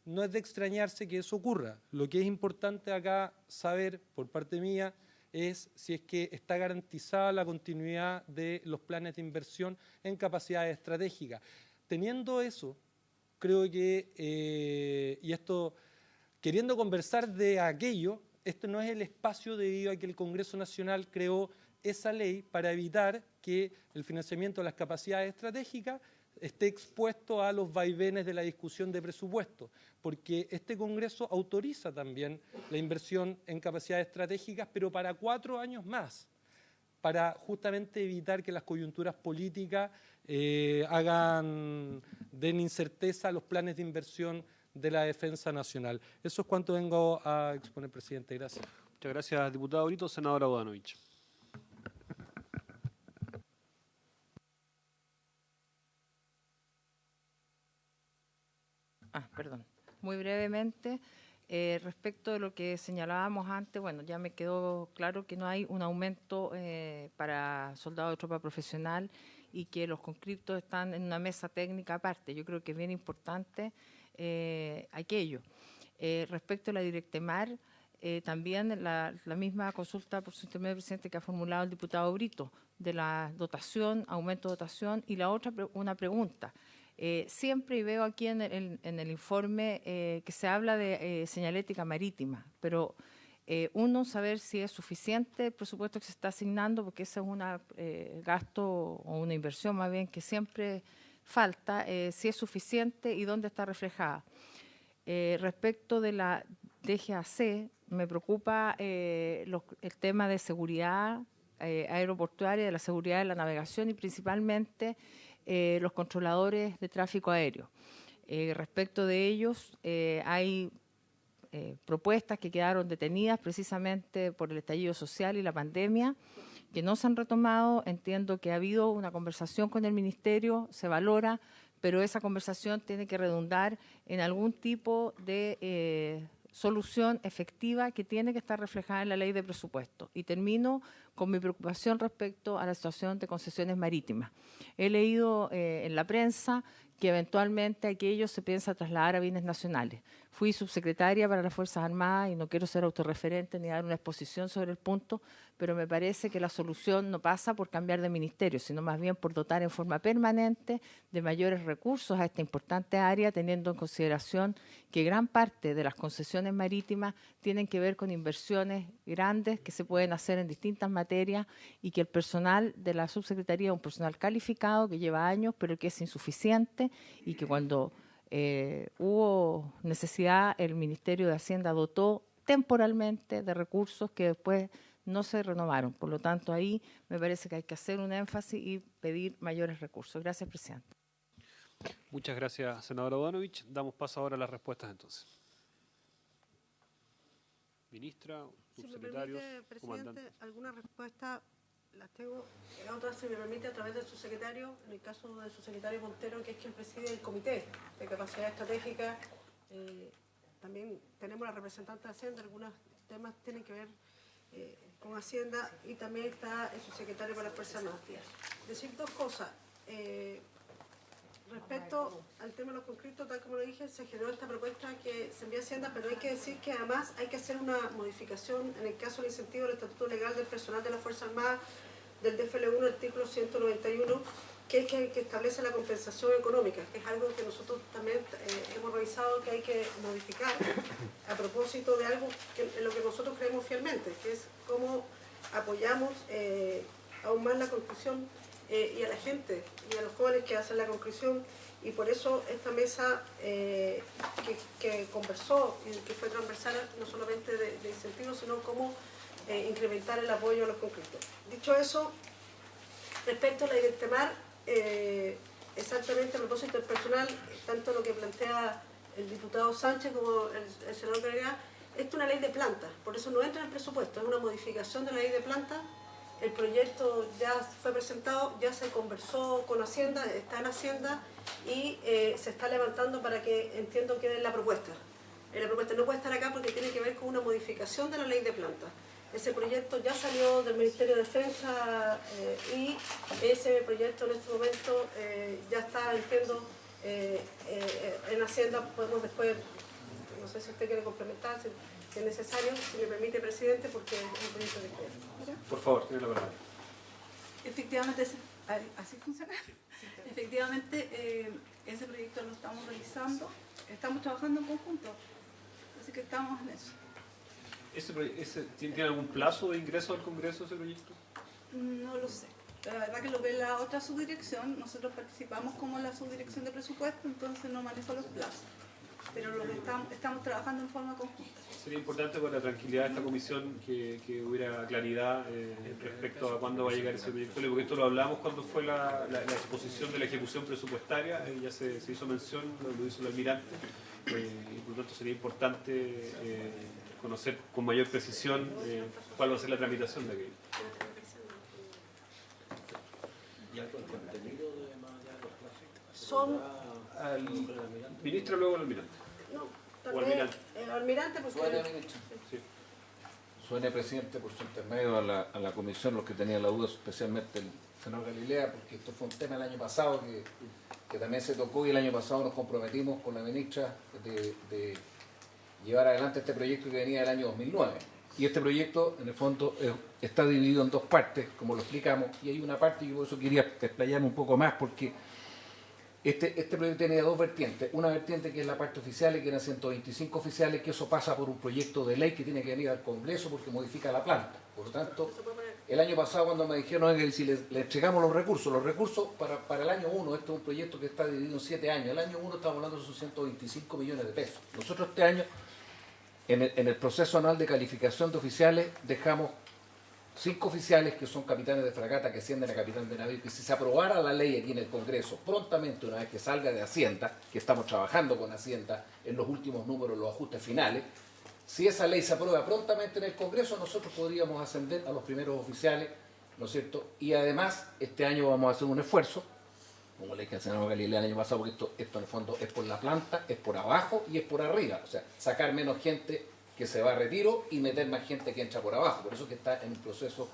no es de extrañarse que eso ocurra. Lo que es importante acá saber, por parte mía, es si es que está garantizada la continuidad de los planes de inversión en capacidades estratégicas. Teniendo eso, creo que, y esto, queriendo conversar de aquello, este no es el espacio debido a que el Congreso Nacional creó esa ley para evitar que el financiamiento de las capacidades estratégicas esté expuesto a los vaivenes de la discusión de presupuesto, porque este Congreso autoriza también la inversión en capacidades estratégicas, pero para 4 años más, para justamente evitar que las coyunturas políticas den incerteza a los planes de inversión de la defensa nacional. Eso es cuanto vengo a exponer, presidente. Gracias. Muchas gracias, diputado Brito. Senadora Bodanovich. Perdón. Muy brevemente, respecto de lo que señalábamos antes, bueno, ya me quedó claro que no hay un aumento para soldados de tropa profesional y que los conscriptos están en una mesa técnica aparte. Yo creo que es bien importante aquello. Respecto a la Directemar, también la misma consulta por su intermedio, presidente, que ha formulado el diputado Brito, de la dotación, aumento de dotación, y la otra, una pregunta. Siempre, y veo aquí en el informe que se habla de señalética marítima, pero uno, saber si es suficiente el presupuesto que se está asignando, porque ese es un gasto o una inversión más bien que siempre falta, si es suficiente y dónde está reflejada. Respecto de la DGAC, me preocupa el tema de seguridad aeroportuaria, de la seguridad de la navegación y principalmente los controladores de tráfico aéreo. Respecto de ellos, hay propuestas que quedaron detenidas precisamente por el estallido social y la pandemia, que no se han retomado. Entiendo que ha habido una conversación con el Ministerio, se valora, pero esa conversación tiene que redundar en algún tipo de solución efectiva que tiene que estar reflejada en la ley de presupuesto. Y termino con mi preocupación respecto a la situación de concesiones marítimas. He leído en la prensa que eventualmente aquello se piensa trasladar a bienes nacionales. Fui subsecretaria para las Fuerzas Armadas y no quiero ser autorreferente ni dar una exposición sobre el punto, pero me parece que la solución no pasa por cambiar de ministerio, sino más bien por dotar en forma permanente de mayores recursos a esta importante área, teniendo en consideración que gran parte de las concesiones marítimas tienen que ver con inversiones grandes que se pueden hacer en distintas materias y que el personal de la subsecretaría es un personal calificado que lleva años, pero que es insuficiente y que cuando hubo necesidad, el Ministerio de Hacienda dotó temporalmente de recursos que después no se renovaron. Por lo tanto, ahí me parece que hay que hacer un énfasis y pedir mayores recursos. Gracias, presidente. Muchas gracias, senadora Bodanovich. Damos paso ahora a las respuestas entonces. Ministra, Si me subsecretarios, permite, comandantes. presidente, alguna respuesta las tengo, otras, si me permite, a través del subsecretario, en el caso del subsecretario Montero, que es quien preside el Comité de Capacidad Estratégica. También tenemos la representante de Hacienda, algunos temas tienen que ver con Hacienda, y también está el subsecretario para las Fuerzas Armadas. Decir dos cosas. Respecto al tema de los conscriptos, tal como lo dije, se generó esta propuesta que se envía a Hacienda, pero hay que decir que además hay que hacer una modificación en el caso del incentivo del Estatuto Legal del Personal de las Fuerzas Armadas del DFL1, artículo 191, que es que establece la compensación económica, que es algo que nosotros también hemos revisado que hay que modificar a propósito de algo en lo que nosotros creemos fielmente, que es cómo apoyamos aún más la conclusión y a la gente y a los jóvenes que hacen la conclusión, y por eso esta mesa que conversó y que fue transversal no solamente de incentivos, sino cómo incrementar el apoyo a los conscriptos. Dicho eso, respecto a la Directemar, exactamente a propósito del personal, tanto lo que plantea el diputado Sánchez como el senador Carrera, esto es una ley de planta, por eso no entra en el presupuesto, es una modificación de la ley de planta. El proyecto ya fue presentado, ya se conversó con Hacienda, está en Hacienda y se está levantando para que, entiendo, quede en la propuesta. La propuesta no puede estar acá porque tiene que ver con una modificación de la ley de planta. Ese proyecto ya salió del Ministerio de Defensa y ese proyecto en este momento ya está, entiendo, en Hacienda. Podemos después, no sé si usted quiere complementar, si es necesario, si me permite, presidente, porque es un proyecto de ley. Por favor, tiene la palabra. Efectivamente, ¿así funciona? Efectivamente, ese proyecto lo estamos realizando, estamos trabajando en conjunto, así que estamos en eso. ¿Tiene algún plazo de ingreso al Congreso ese proyecto? No lo sé. La verdad que lo ve la otra subdirección, nosotros participamos como la subdirección de presupuesto, entonces no manejo los plazos, pero lo que estamos trabajando en forma conjunta. Sería importante para la tranquilidad de esta comisión que hubiera claridad respecto a cuándo va a llegar ese proyecto, porque esto lo hablamos cuando fue la exposición de la ejecución presupuestaria, ya se hizo mención, lo hizo el almirante, y por lo tanto sería importante conocer con mayor precisión cuál va a ser la tramitación de aquello. ¿Y el contenido de más allá de los plazos? Son... Al ministro, luego el almirante. No, O almirante. Almirante, porque... Sí. Suene, presidente, por su intermedio a la comisión, los que tenían la duda, especialmente el senador Galilea, porque esto fue un tema el año pasado que también se tocó, y el año pasado nos comprometimos con la ministra de llevar adelante este proyecto que venía del año 2009. Y este proyecto, en el fondo, está dividido en dos partes, como lo explicamos, y hay una parte, y por eso quería explayarme un poco más, porque este proyecto tenía dos vertientes. Una vertiente que es la parte oficial, que eran 125 oficiales, que eso pasa por un proyecto de ley que tiene que venir al Congreso porque modifica la planta. Por lo tanto, el año pasado cuando me dijeron, oiga, si le entregamos los recursos para el año 1, este es un proyecto que está dividido en 7 años, el año 1 estamos hablando de esos 125 millones de pesos. Nosotros este año, en el proceso anual de calificación de oficiales, dejamos 5 oficiales que son capitanes de fragata que ascienden a capitán de navío, que si se aprobara la ley aquí en el Congreso prontamente, una vez que salga de Hacienda, que estamos trabajando con Hacienda en los últimos números, los ajustes finales, si esa ley se aprueba prontamente en el Congreso, nosotros podríamos ascender a los primeros oficiales, ¿no es cierto? Y además, este año vamos a hacer un esfuerzo, como le dije al senador Galilea el año pasado, porque esto en el fondo es por la planta, es por abajo y es por arriba, o sea, sacar menos gente que se va a retiro y meter más gente que entra por abajo. Por eso que está en el proceso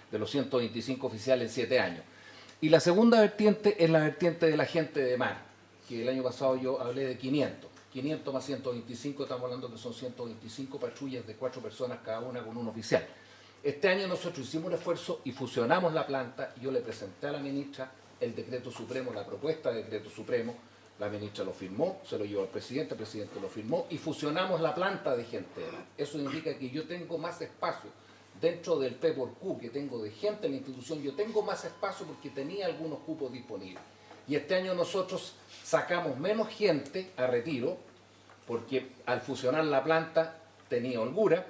de los 125 oficiales en 7 años. Y la segunda vertiente es la vertiente de la gente de mar, que el año pasado yo hablé de 500. 500 más 125, estamos hablando que son 125 patrullas de 4 personas cada una con un oficial. Este año nosotros hicimos un esfuerzo y fusionamos la planta. Yo le presenté a la ministra el decreto supremo, la propuesta de decreto supremo. La ministra lo firmó, se lo llevó al presidente, el presidente lo firmó y fusionamos la planta de gente. Eso indica que yo tengo más espacio dentro del P por Q que tengo de gente en la institución. Yo tengo más espacio porque tenía algunos cupos disponibles. Y este año nosotros sacamos menos gente a retiro porque al fusionar la planta tenía holgura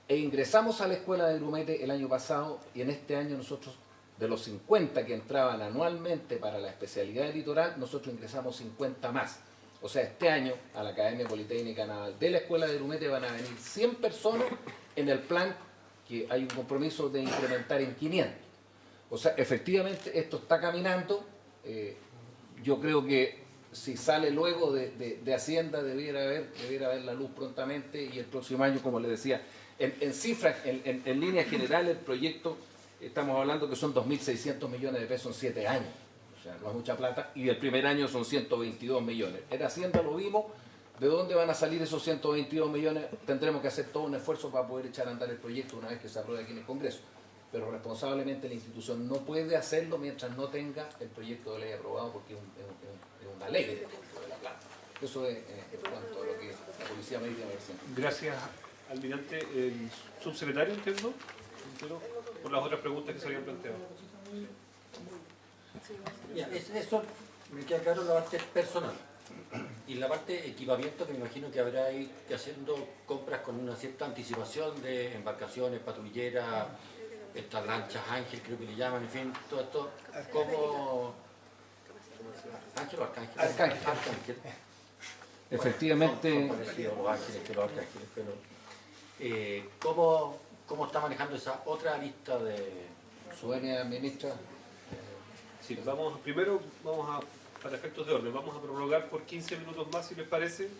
e ingresamos a la escuela de grumete el año pasado y en este año nosotros, de los 50 que entraban anualmente para la especialidad del litoral, nosotros ingresamos 50 más. O sea, este año a la Academia Politécnica Naval de la Escuela de Grumete van a venir 100 personas en el plan que hay un compromiso de incrementar en 500. O sea, efectivamente esto está caminando. Yo creo que si sale luego de Hacienda debiera haber la luz prontamente, y el próximo año, como les decía, en cifras, en líneas generales, el proyecto, estamos hablando que son 2.600 millones de pesos en 7 años. O sea, no es mucha plata, y el primer año son 122 millones. En Hacienda lo vimos. ¿De dónde van a salir esos 122 millones? Tendremos que hacer todo un esfuerzo para poder echar a andar el proyecto una vez que se apruebe aquí en el Congreso. Pero responsablemente la institución no puede hacerlo mientras no tenga el proyecto de ley aprobado, porque es una ley de la planta. Eso es en cuanto a lo que es la Policía Marítima. Gracias, almirante. El subsecretario, entiendo, por las otras preguntas que se habían planteado. Ya, eso me queda claro, la parte personal. Y la parte equipamiento, que me imagino que habrá ir haciendo compras con una cierta anticipación de embarcaciones, patrulleras, estas lanchas Ángel, creo que le llaman, en fin, todo esto, ¿cómo? ¿Ángel o Arcángel? Arcángel. Efectivamente. Son parecidos los ángeles que los arcángeles, pero ¿cómo está manejando esa otra lista de...? ¿Su venia, ministra? Sí, primero vamos a, para efectos de orden, vamos a prorrogar por 15 minutos más, si les parece,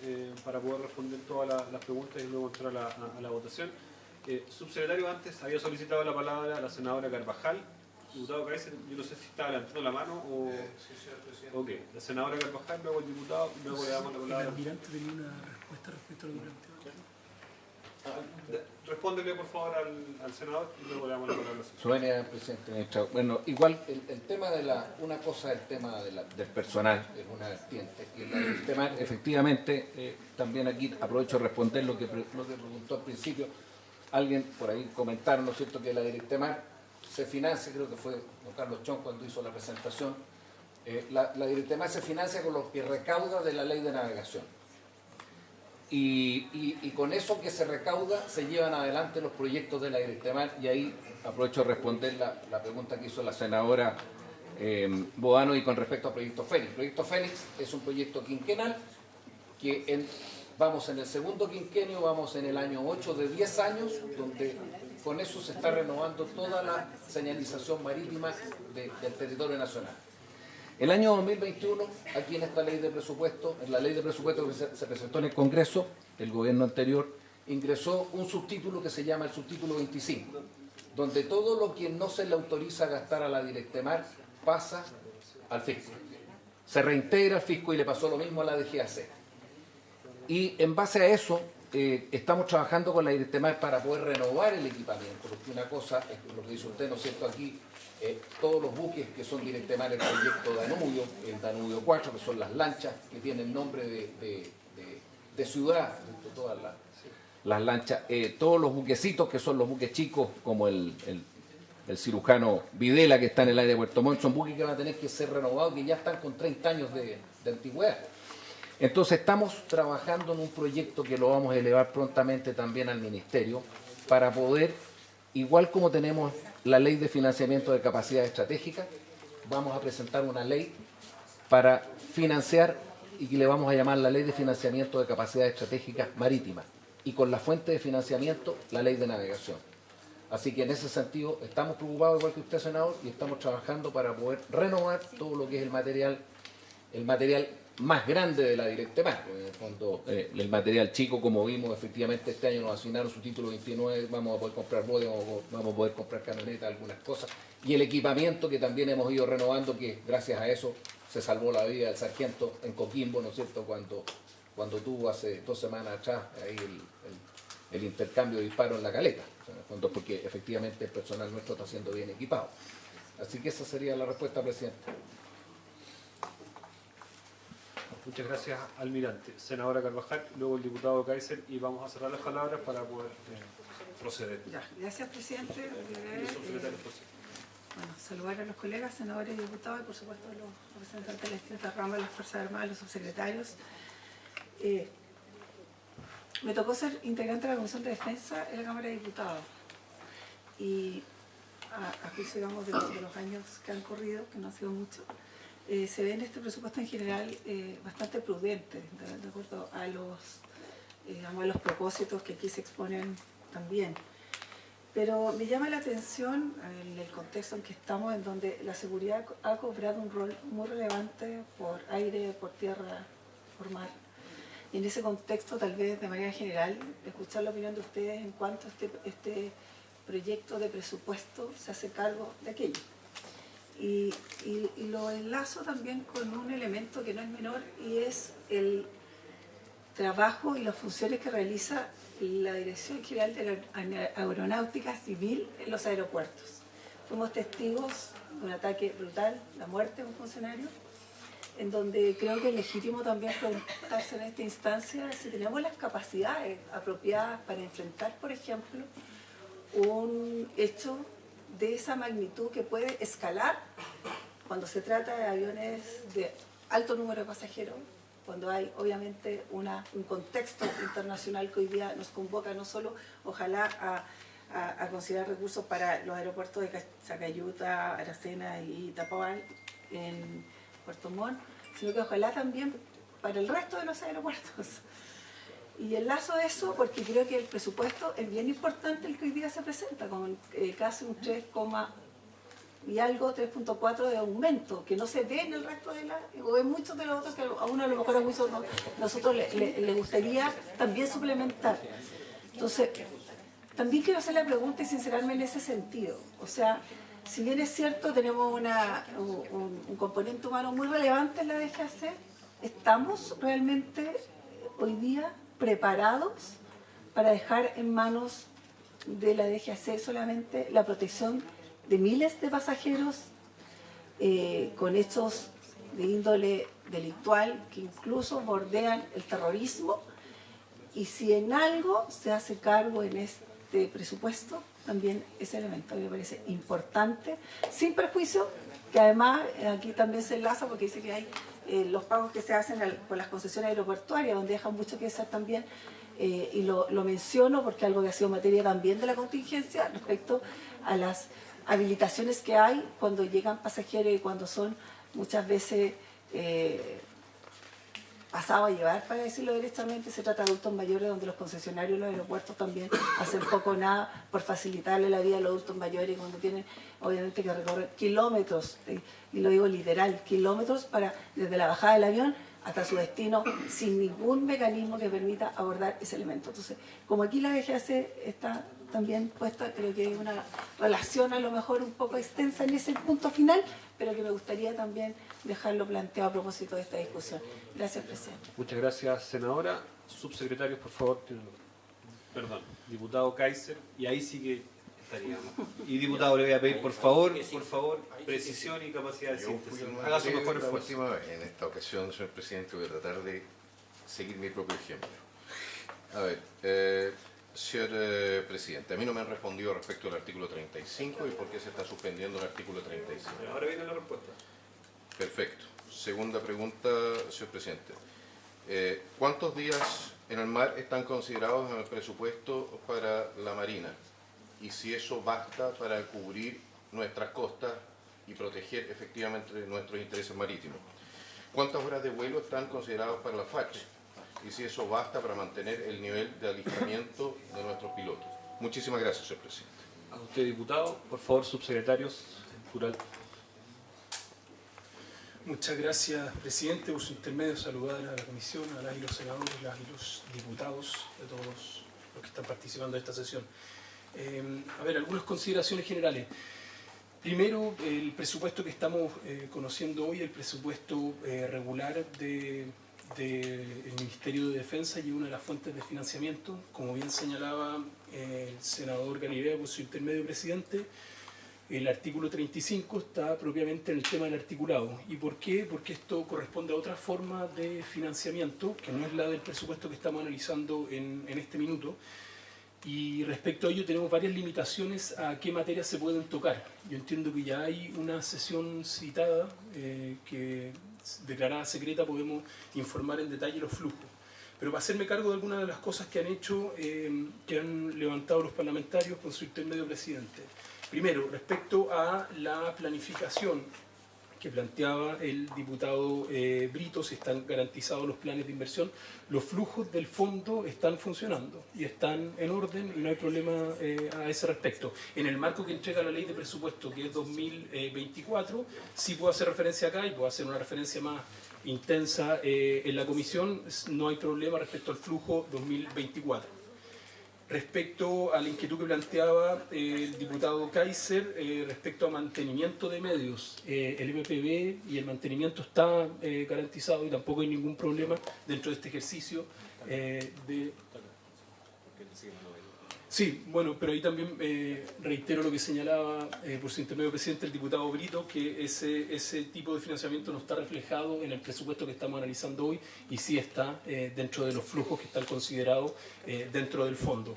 para poder responder todas las preguntas y luego entrar a la votación. Subsecretario, antes había solicitado la palabra a la senadora Carvajal. Diputado Kaiser, yo no sé si está levantando la mano o... Sí, señor presidente. Ok, la senadora Carvajal, luego el diputado, luego le damos la palabra. El almirante tenía una respuesta respecto a lo que planteaba. Respóndele, por favor, al senador y luego le damos la palabra. Su venia, presidente, ministra. Bueno, igual el tema de una cosa es el tema del personal, es una vertiente. Y el tema, efectivamente, también aquí aprovecho de responder lo que preguntó al principio. Alguien por ahí comentaron, ¿no es cierto?, que la Directemar se financia, creo que fue don Carlos Chong cuando hizo la presentación, la Directemar se financia con lo que recauda de la ley de navegación. Y con eso que se recauda se llevan adelante los proyectos de la Directemar, y ahí aprovecho de responder la pregunta que hizo la senadora Boano, y con respecto al proyecto Fénix. El proyecto Fénix es un proyecto quinquenal que vamos en el segundo quinquenio, vamos en el año 8 de 10 años, donde con eso se está renovando toda la señalización marítima del territorio nacional. El año 2021, aquí en esta ley de presupuesto, en la ley de presupuesto que se presentó en el Congreso, el gobierno anterior ingresó un subtítulo que se llama el subtítulo 25, donde todo lo que no se le autoriza a gastar a la Directemar pasa al fisco. Se reintegra al fisco, y le pasó lo mismo a la DGAC. Y en base a eso, estamos trabajando con la Directemar para poder renovar el equipamiento, porque una cosa es lo que dice usted, ¿no es cierto?, aquí, todos los buques que son Directemar, el proyecto Danubio, el Danubio 4, que son las lanchas que tienen nombre de ciudad, todas las lanchas, todos los buquecitos que son los buques chicos, como el cirujano Videla, que está en el área de Puerto Montt, son buques que van a tener que ser renovados, que ya están con 30 años de antigüedad. Entonces estamos trabajando en un proyecto que lo vamos a elevar prontamente también al Ministerio, para poder, igual como tenemos la ley de financiamiento de capacidad estratégica, vamos a presentar una ley para financiar, y que le vamos a llamar la ley de financiamiento de capacidad estratégica marítima, y con la fuente de financiamiento la ley de navegación. Así que en ese sentido estamos preocupados, igual que usted, senador, y estamos trabajando para poder renovar todo lo que es el material más grande de la Directemar. En el fondo, el material chico, como vimos, efectivamente este año nos asignaron su título 29, vamos a poder comprar botes, vamos a poder comprar camionetas, algunas cosas, y el equipamiento que también hemos ido renovando, que gracias a eso se salvó la vida del sargento en Coquimbo, ¿no es cierto?, cuando tuvo hace 2 semanas atrás ahí el intercambio de disparos en la caleta, o sea, en el fondo, porque efectivamente el personal nuestro está siendo bien equipado. Así que esa sería la respuesta, presidente. Muchas gracias, almirante. Senadora Carvajal, luego el diputado Kaiser, y vamos a cerrar las palabras para poder proceder. Ya, gracias, presidente. Bueno, saludar a los colegas, senadores y diputados, y por supuesto a los representantes de las distintas ramas de las Fuerzas Armadas, los subsecretarios. Me tocó ser integrante de la Comisión de Defensa en la Cámara de Diputados. Y a juicio, digamos, de los años que han corrido, que no han sido muchos, se ve en este presupuesto en general bastante prudente, de acuerdo a los propósitos que aquí se exponen también. Pero me llama la atención en el contexto en que estamos, en donde la seguridad ha cobrado un rol muy relevante por aire, por tierra, por mar. Y en ese contexto, tal vez de manera general, escuchar la opinión de ustedes en cuanto a este proyecto de presupuesto se hace cargo de aquello. Y lo enlazo también con un elemento que no es menor, y es el trabajo y las funciones que realiza la Dirección General de Aeronáutica Civil en los aeropuertos. Fuimos testigos de un ataque brutal, la muerte de un funcionario, en donde creo que es legítimo también preguntarse en esta instancia si tenemos las capacidades apropiadas para enfrentar, por ejemplo, un hecho de esa magnitud que puede escalar cuando se trata de aviones de alto número de pasajeros, cuando hay obviamente un contexto internacional que hoy día nos convoca no solo, ojalá, a considerar recursos para los aeropuertos de Zacayuta, Aracena y Tapawal en Puerto Montt, sino que ojalá también para el resto de los aeropuertos. Y enlazo eso porque creo que el presupuesto es bien importante el que hoy día se presenta, con casi un 3, y algo, 3.4 de aumento, que no se ve en el resto de o en muchos de los otros, que a uno a lo mejor a muchos nosotros le gustaría también suplementar. Entonces, también quiero hacer la pregunta y sincerarme en ese sentido. O sea, si bien es cierto, tenemos un componente humano muy relevante en la DGAC, ¿estamos realmente hoy día preparados para dejar en manos de la DGAC solamente la protección de miles de pasajeros con hechos de índole delictual que incluso bordean el terrorismo? Y si en algo se hace cargo en este presupuesto, también ese elemento me parece importante, sin perjuicio, que además aquí también se enlaza porque dice que hay los pagos que se hacen por las concesiones aeroportuarias, donde dejan mucho que desear también, y lo menciono porque algo que ha sido materia también de la contingencia respecto a las habilitaciones que hay cuando llegan pasajeros y cuando son muchas veces pasados a llevar, para decirlo derechamente. Se trata de adultos mayores donde los concesionarios de los aeropuertos también hacen poco o nada por facilitarle la vida a los adultos mayores cuando tienen obviamente que recorrer kilómetros, y lo digo literal, kilómetros para desde la bajada del avión hasta su destino sin ningún mecanismo que permita abordar ese elemento. Entonces, como aquí la DGAC está también puesta, creo que hay una relación a lo mejor un poco extensa en ese punto final, pero que me gustaría también dejarlo planteado a propósito de esta discusión. Gracias, presidente. Muchas gracias, senadora. Subsecretarios, por favor. Perdón, diputado Kaiser, y ahí sí que estaríamos. Y diputado, le voy a pedir, por favor, precisión y capacidad de síntesis. Haga su mejor esfuerzo. Última vez, en esta ocasión, señor presidente, voy a tratar de seguir mi propio ejemplo. A ver, señor presidente, a mí no me han respondido respecto al artículo 35 y por qué se está suspendiendo el artículo 35. Ahora viene la respuesta. Perfecto. Segunda pregunta, señor presidente. ¿Cuántos días en el mar están considerados en el presupuesto para la Marina? Y si eso basta para cubrir nuestras costas y proteger efectivamente nuestros intereses marítimos. ¿Cuántas horas de vuelo están consideradas para la FACH? Y si eso basta para mantener el nivel de alistamiento de nuestros pilotos. Muchísimas gracias, señor presidente. A usted, diputado. Por favor, subsecretarios. Plural. Muchas gracias, presidente. Por su intermedio, saludar a la comisión, a las y los senadores, las y los diputados, de todos los que están participando de esta sesión. A ver, algunas consideraciones generales. Primero, el presupuesto que estamos conociendo hoy, el presupuesto regular del Ministerio de Defensa, y una de las fuentes de financiamiento, como bien señalaba el senador Galilea por su intermedio, presidente. El artículo 35 está propiamente en el tema del articulado. ¿Y por qué? Porque esto corresponde a otra forma de financiamiento, que no es la del presupuesto que estamos analizando en este minuto. Y respecto a ello tenemos varias limitaciones a qué materias se pueden tocar. Yo entiendo que ya hay una sesión citada que, declarada secreta, podemos informar en detalle los flujos. Pero para hacerme cargo de algunas de las cosas que han hecho, que han levantado los parlamentarios con su intermedio, presidente. Primero, respecto a la planificación que planteaba el diputado Brito, si están garantizados los planes de inversión, los flujos del fondo están funcionando y están en orden y no hay problema a ese respecto. En el marco que entrega la ley de presupuesto, que es 2024, sí puedo hacer referencia acá y puedo hacer una referencia más intensa en la comisión, no hay problema respecto al flujo 2024. Respecto a la inquietud que planteaba el diputado Kaiser, respecto a mantenimiento de medios, el MPB y el mantenimiento está garantizado y tampoco hay ningún problema dentro de este ejercicio de... Sí, bueno, pero ahí también reitero lo que señalaba por su intermedio presidente el diputado Brito, que ese tipo de financiamiento no está reflejado en el presupuesto que estamos analizando hoy y sí está dentro de los flujos que están considerados dentro del fondo.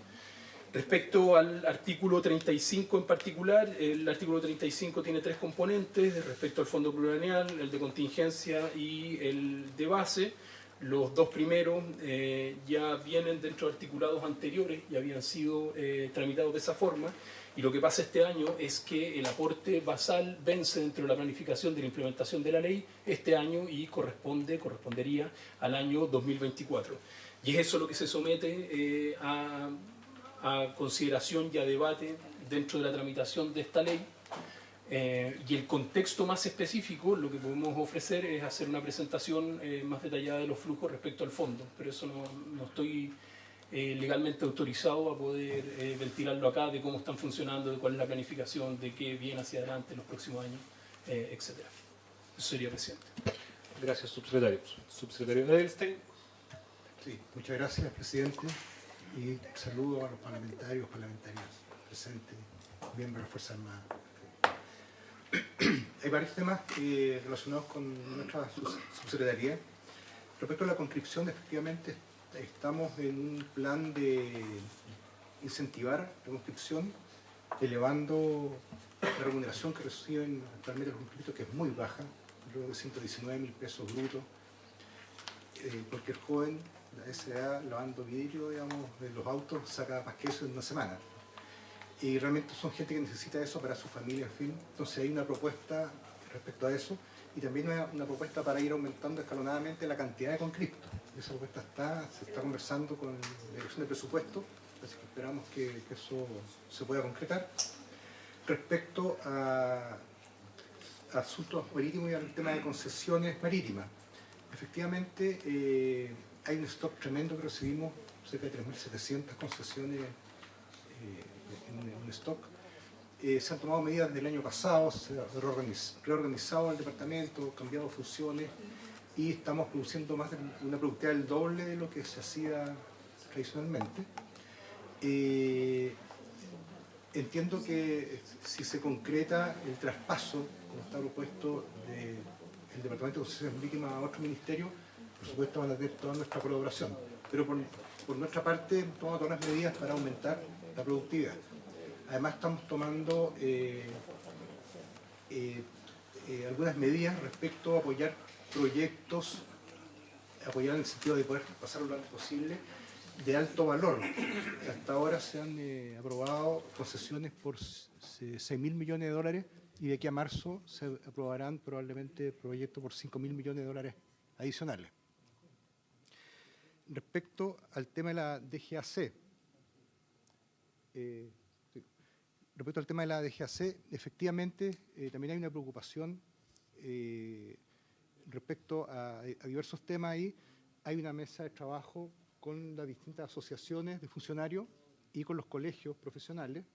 Respecto al artículo 35 en particular, el artículo 35 tiene 3 componentes respecto al fondo plurianual, el de contingencia y el de base. Los 2 primeros ya vienen dentro de articulados anteriores y habían sido tramitados de esa forma. Y lo que pasa este año es que el aporte basal vence dentro de la planificación de la implementación de la ley este año y correspondería al año 2024. Y es eso lo que se somete a consideración y a debate dentro de la tramitación de esta ley. Y el contexto más específico, lo que podemos ofrecer es hacer una presentación más detallada de los flujos respecto al fondo, pero eso no estoy legalmente autorizado a poder ventilarlo acá, de cómo están funcionando, de cuál es la planificación, de qué viene hacia adelante en los próximos años, etc. Eso sería, presidente. Gracias, subsecretario. Subsecretario Edelstein. Sí, muchas gracias, presidente, y saludo a los parlamentarios, parlamentarias presentes, miembros de las Fuerzas Armadas. Hay varios temas relacionados con nuestra subsecretaría. Respecto a la conscripción, efectivamente estamos en un plan de incentivar la conscripción, elevando la remuneración que reciben actualmente los conscriptos, que es muy baja, alrededor de 119.000 pesos brutos. Cualquier joven de esa edad, lavando vidrio, digamos, de los autos, saca más que eso en una semana. Y realmente son gente que necesita eso para su familia, en fin. Entonces hay una propuesta respecto a eso y también una propuesta para ir aumentando escalonadamente la cantidad de conscriptos. Esa propuesta se está conversando con la dirección de presupuesto, así que esperamos que eso se pueda concretar. Respecto a asuntos marítimos y al tema de concesiones marítimas, efectivamente hay un stock tremendo que recibimos, cerca de 3.700 concesiones en un stock. Se han tomado medidas desde el año pasado, se ha reorganizado el departamento, cambiado funciones y estamos produciendo más de una productividad del doble de lo que se hacía tradicionalmente. Entiendo que si se concreta el traspaso, como está propuesto, del Departamento de Concesiones Marítimas a otro ministerio, por supuesto van a tener toda nuestra colaboración. Pero por nuestra parte, hemos tomado todas las medidas para aumentar la productividad. Además, estamos tomando algunas medidas respecto a apoyar proyectos, apoyar en el sentido de poder pasarlo lo antes posible, de alto valor. Hasta ahora se han aprobado concesiones por 6.000 millones de dólares y de aquí a marzo se aprobarán probablemente proyectos por 5.000 millones de dólares adicionales. Respecto al tema de la DGAC, efectivamente también hay una preocupación respecto a diversos temas ahí. Hay una mesa de trabajo con las distintas asociaciones de funcionarios y con los colegios profesionales.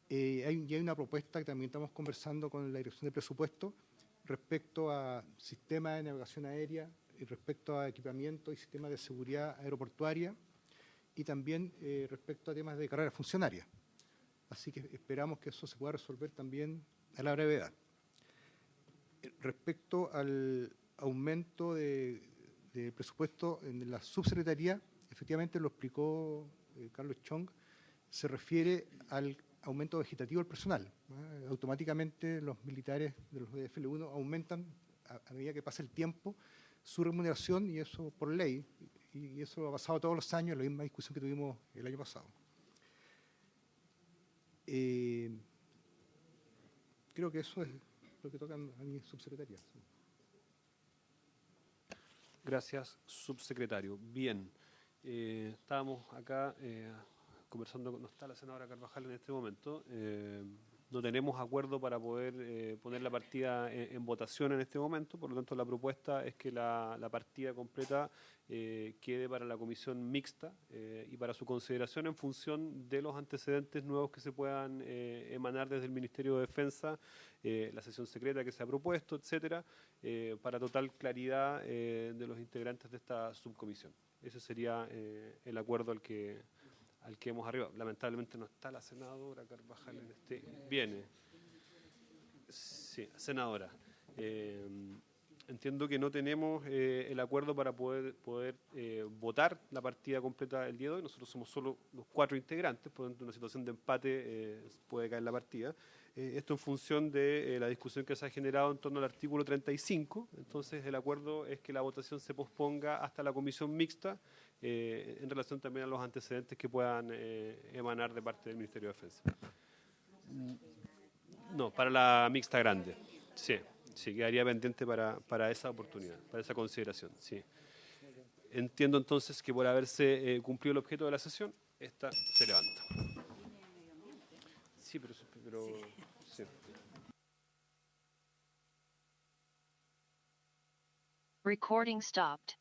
Hay una propuesta que también estamos conversando con la Dirección de Presupuesto respecto a sistemas de navegación aérea y respecto a equipamiento y sistemas de seguridad aeroportuaria y también respecto a temas de carrera funcionaria. Así que esperamos que eso se pueda resolver también a la brevedad. Respecto al aumento de presupuesto en la subsecretaría, efectivamente lo explicó Carlos Chong, se refiere al aumento vegetativo del personal. Automáticamente los militares de los de FL1 aumentan a medida que pasa el tiempo su remuneración y eso por ley, y eso ha pasado todos los años, la misma discusión que tuvimos el año pasado. Creo que eso es lo que toca a mi subsecretaría. Gracias, subsecretario. Bien, estábamos acá conversando, no está la senadora Carvajal en este momento, no tenemos acuerdo para poder poner la partida en votación en este momento, por lo tanto la propuesta es que la partida completa quede para la comisión mixta y para su consideración en función de los antecedentes nuevos que se puedan emanar desde el Ministerio de Defensa, la sesión secreta que se ha propuesto, etcétera, para total claridad de los integrantes de esta subcomisión. Ese sería el acuerdo al que hemos arribado. Lamentablemente no está la senadora Carvajal en este. Viene. Sí, senadora. Entiendo que no tenemos el acuerdo para poder votar la partida completa el día de hoy. Nosotros somos solo los 4 integrantes, por lo tanto, en una situación de empate puede caer la partida. Esto en función de la discusión que se ha generado en torno al artículo 35. Entonces, el acuerdo es que la votación se posponga hasta la comisión mixta, en relación también a los antecedentes que puedan emanar de parte del Ministerio de Defensa. No, para la mixta grande. Sí, quedaría pendiente para esa oportunidad, para esa consideración. Sí. Entiendo entonces que por haberse cumplido el objeto de la sesión, esta se levanta. Sí, pero sí. Recording stopped.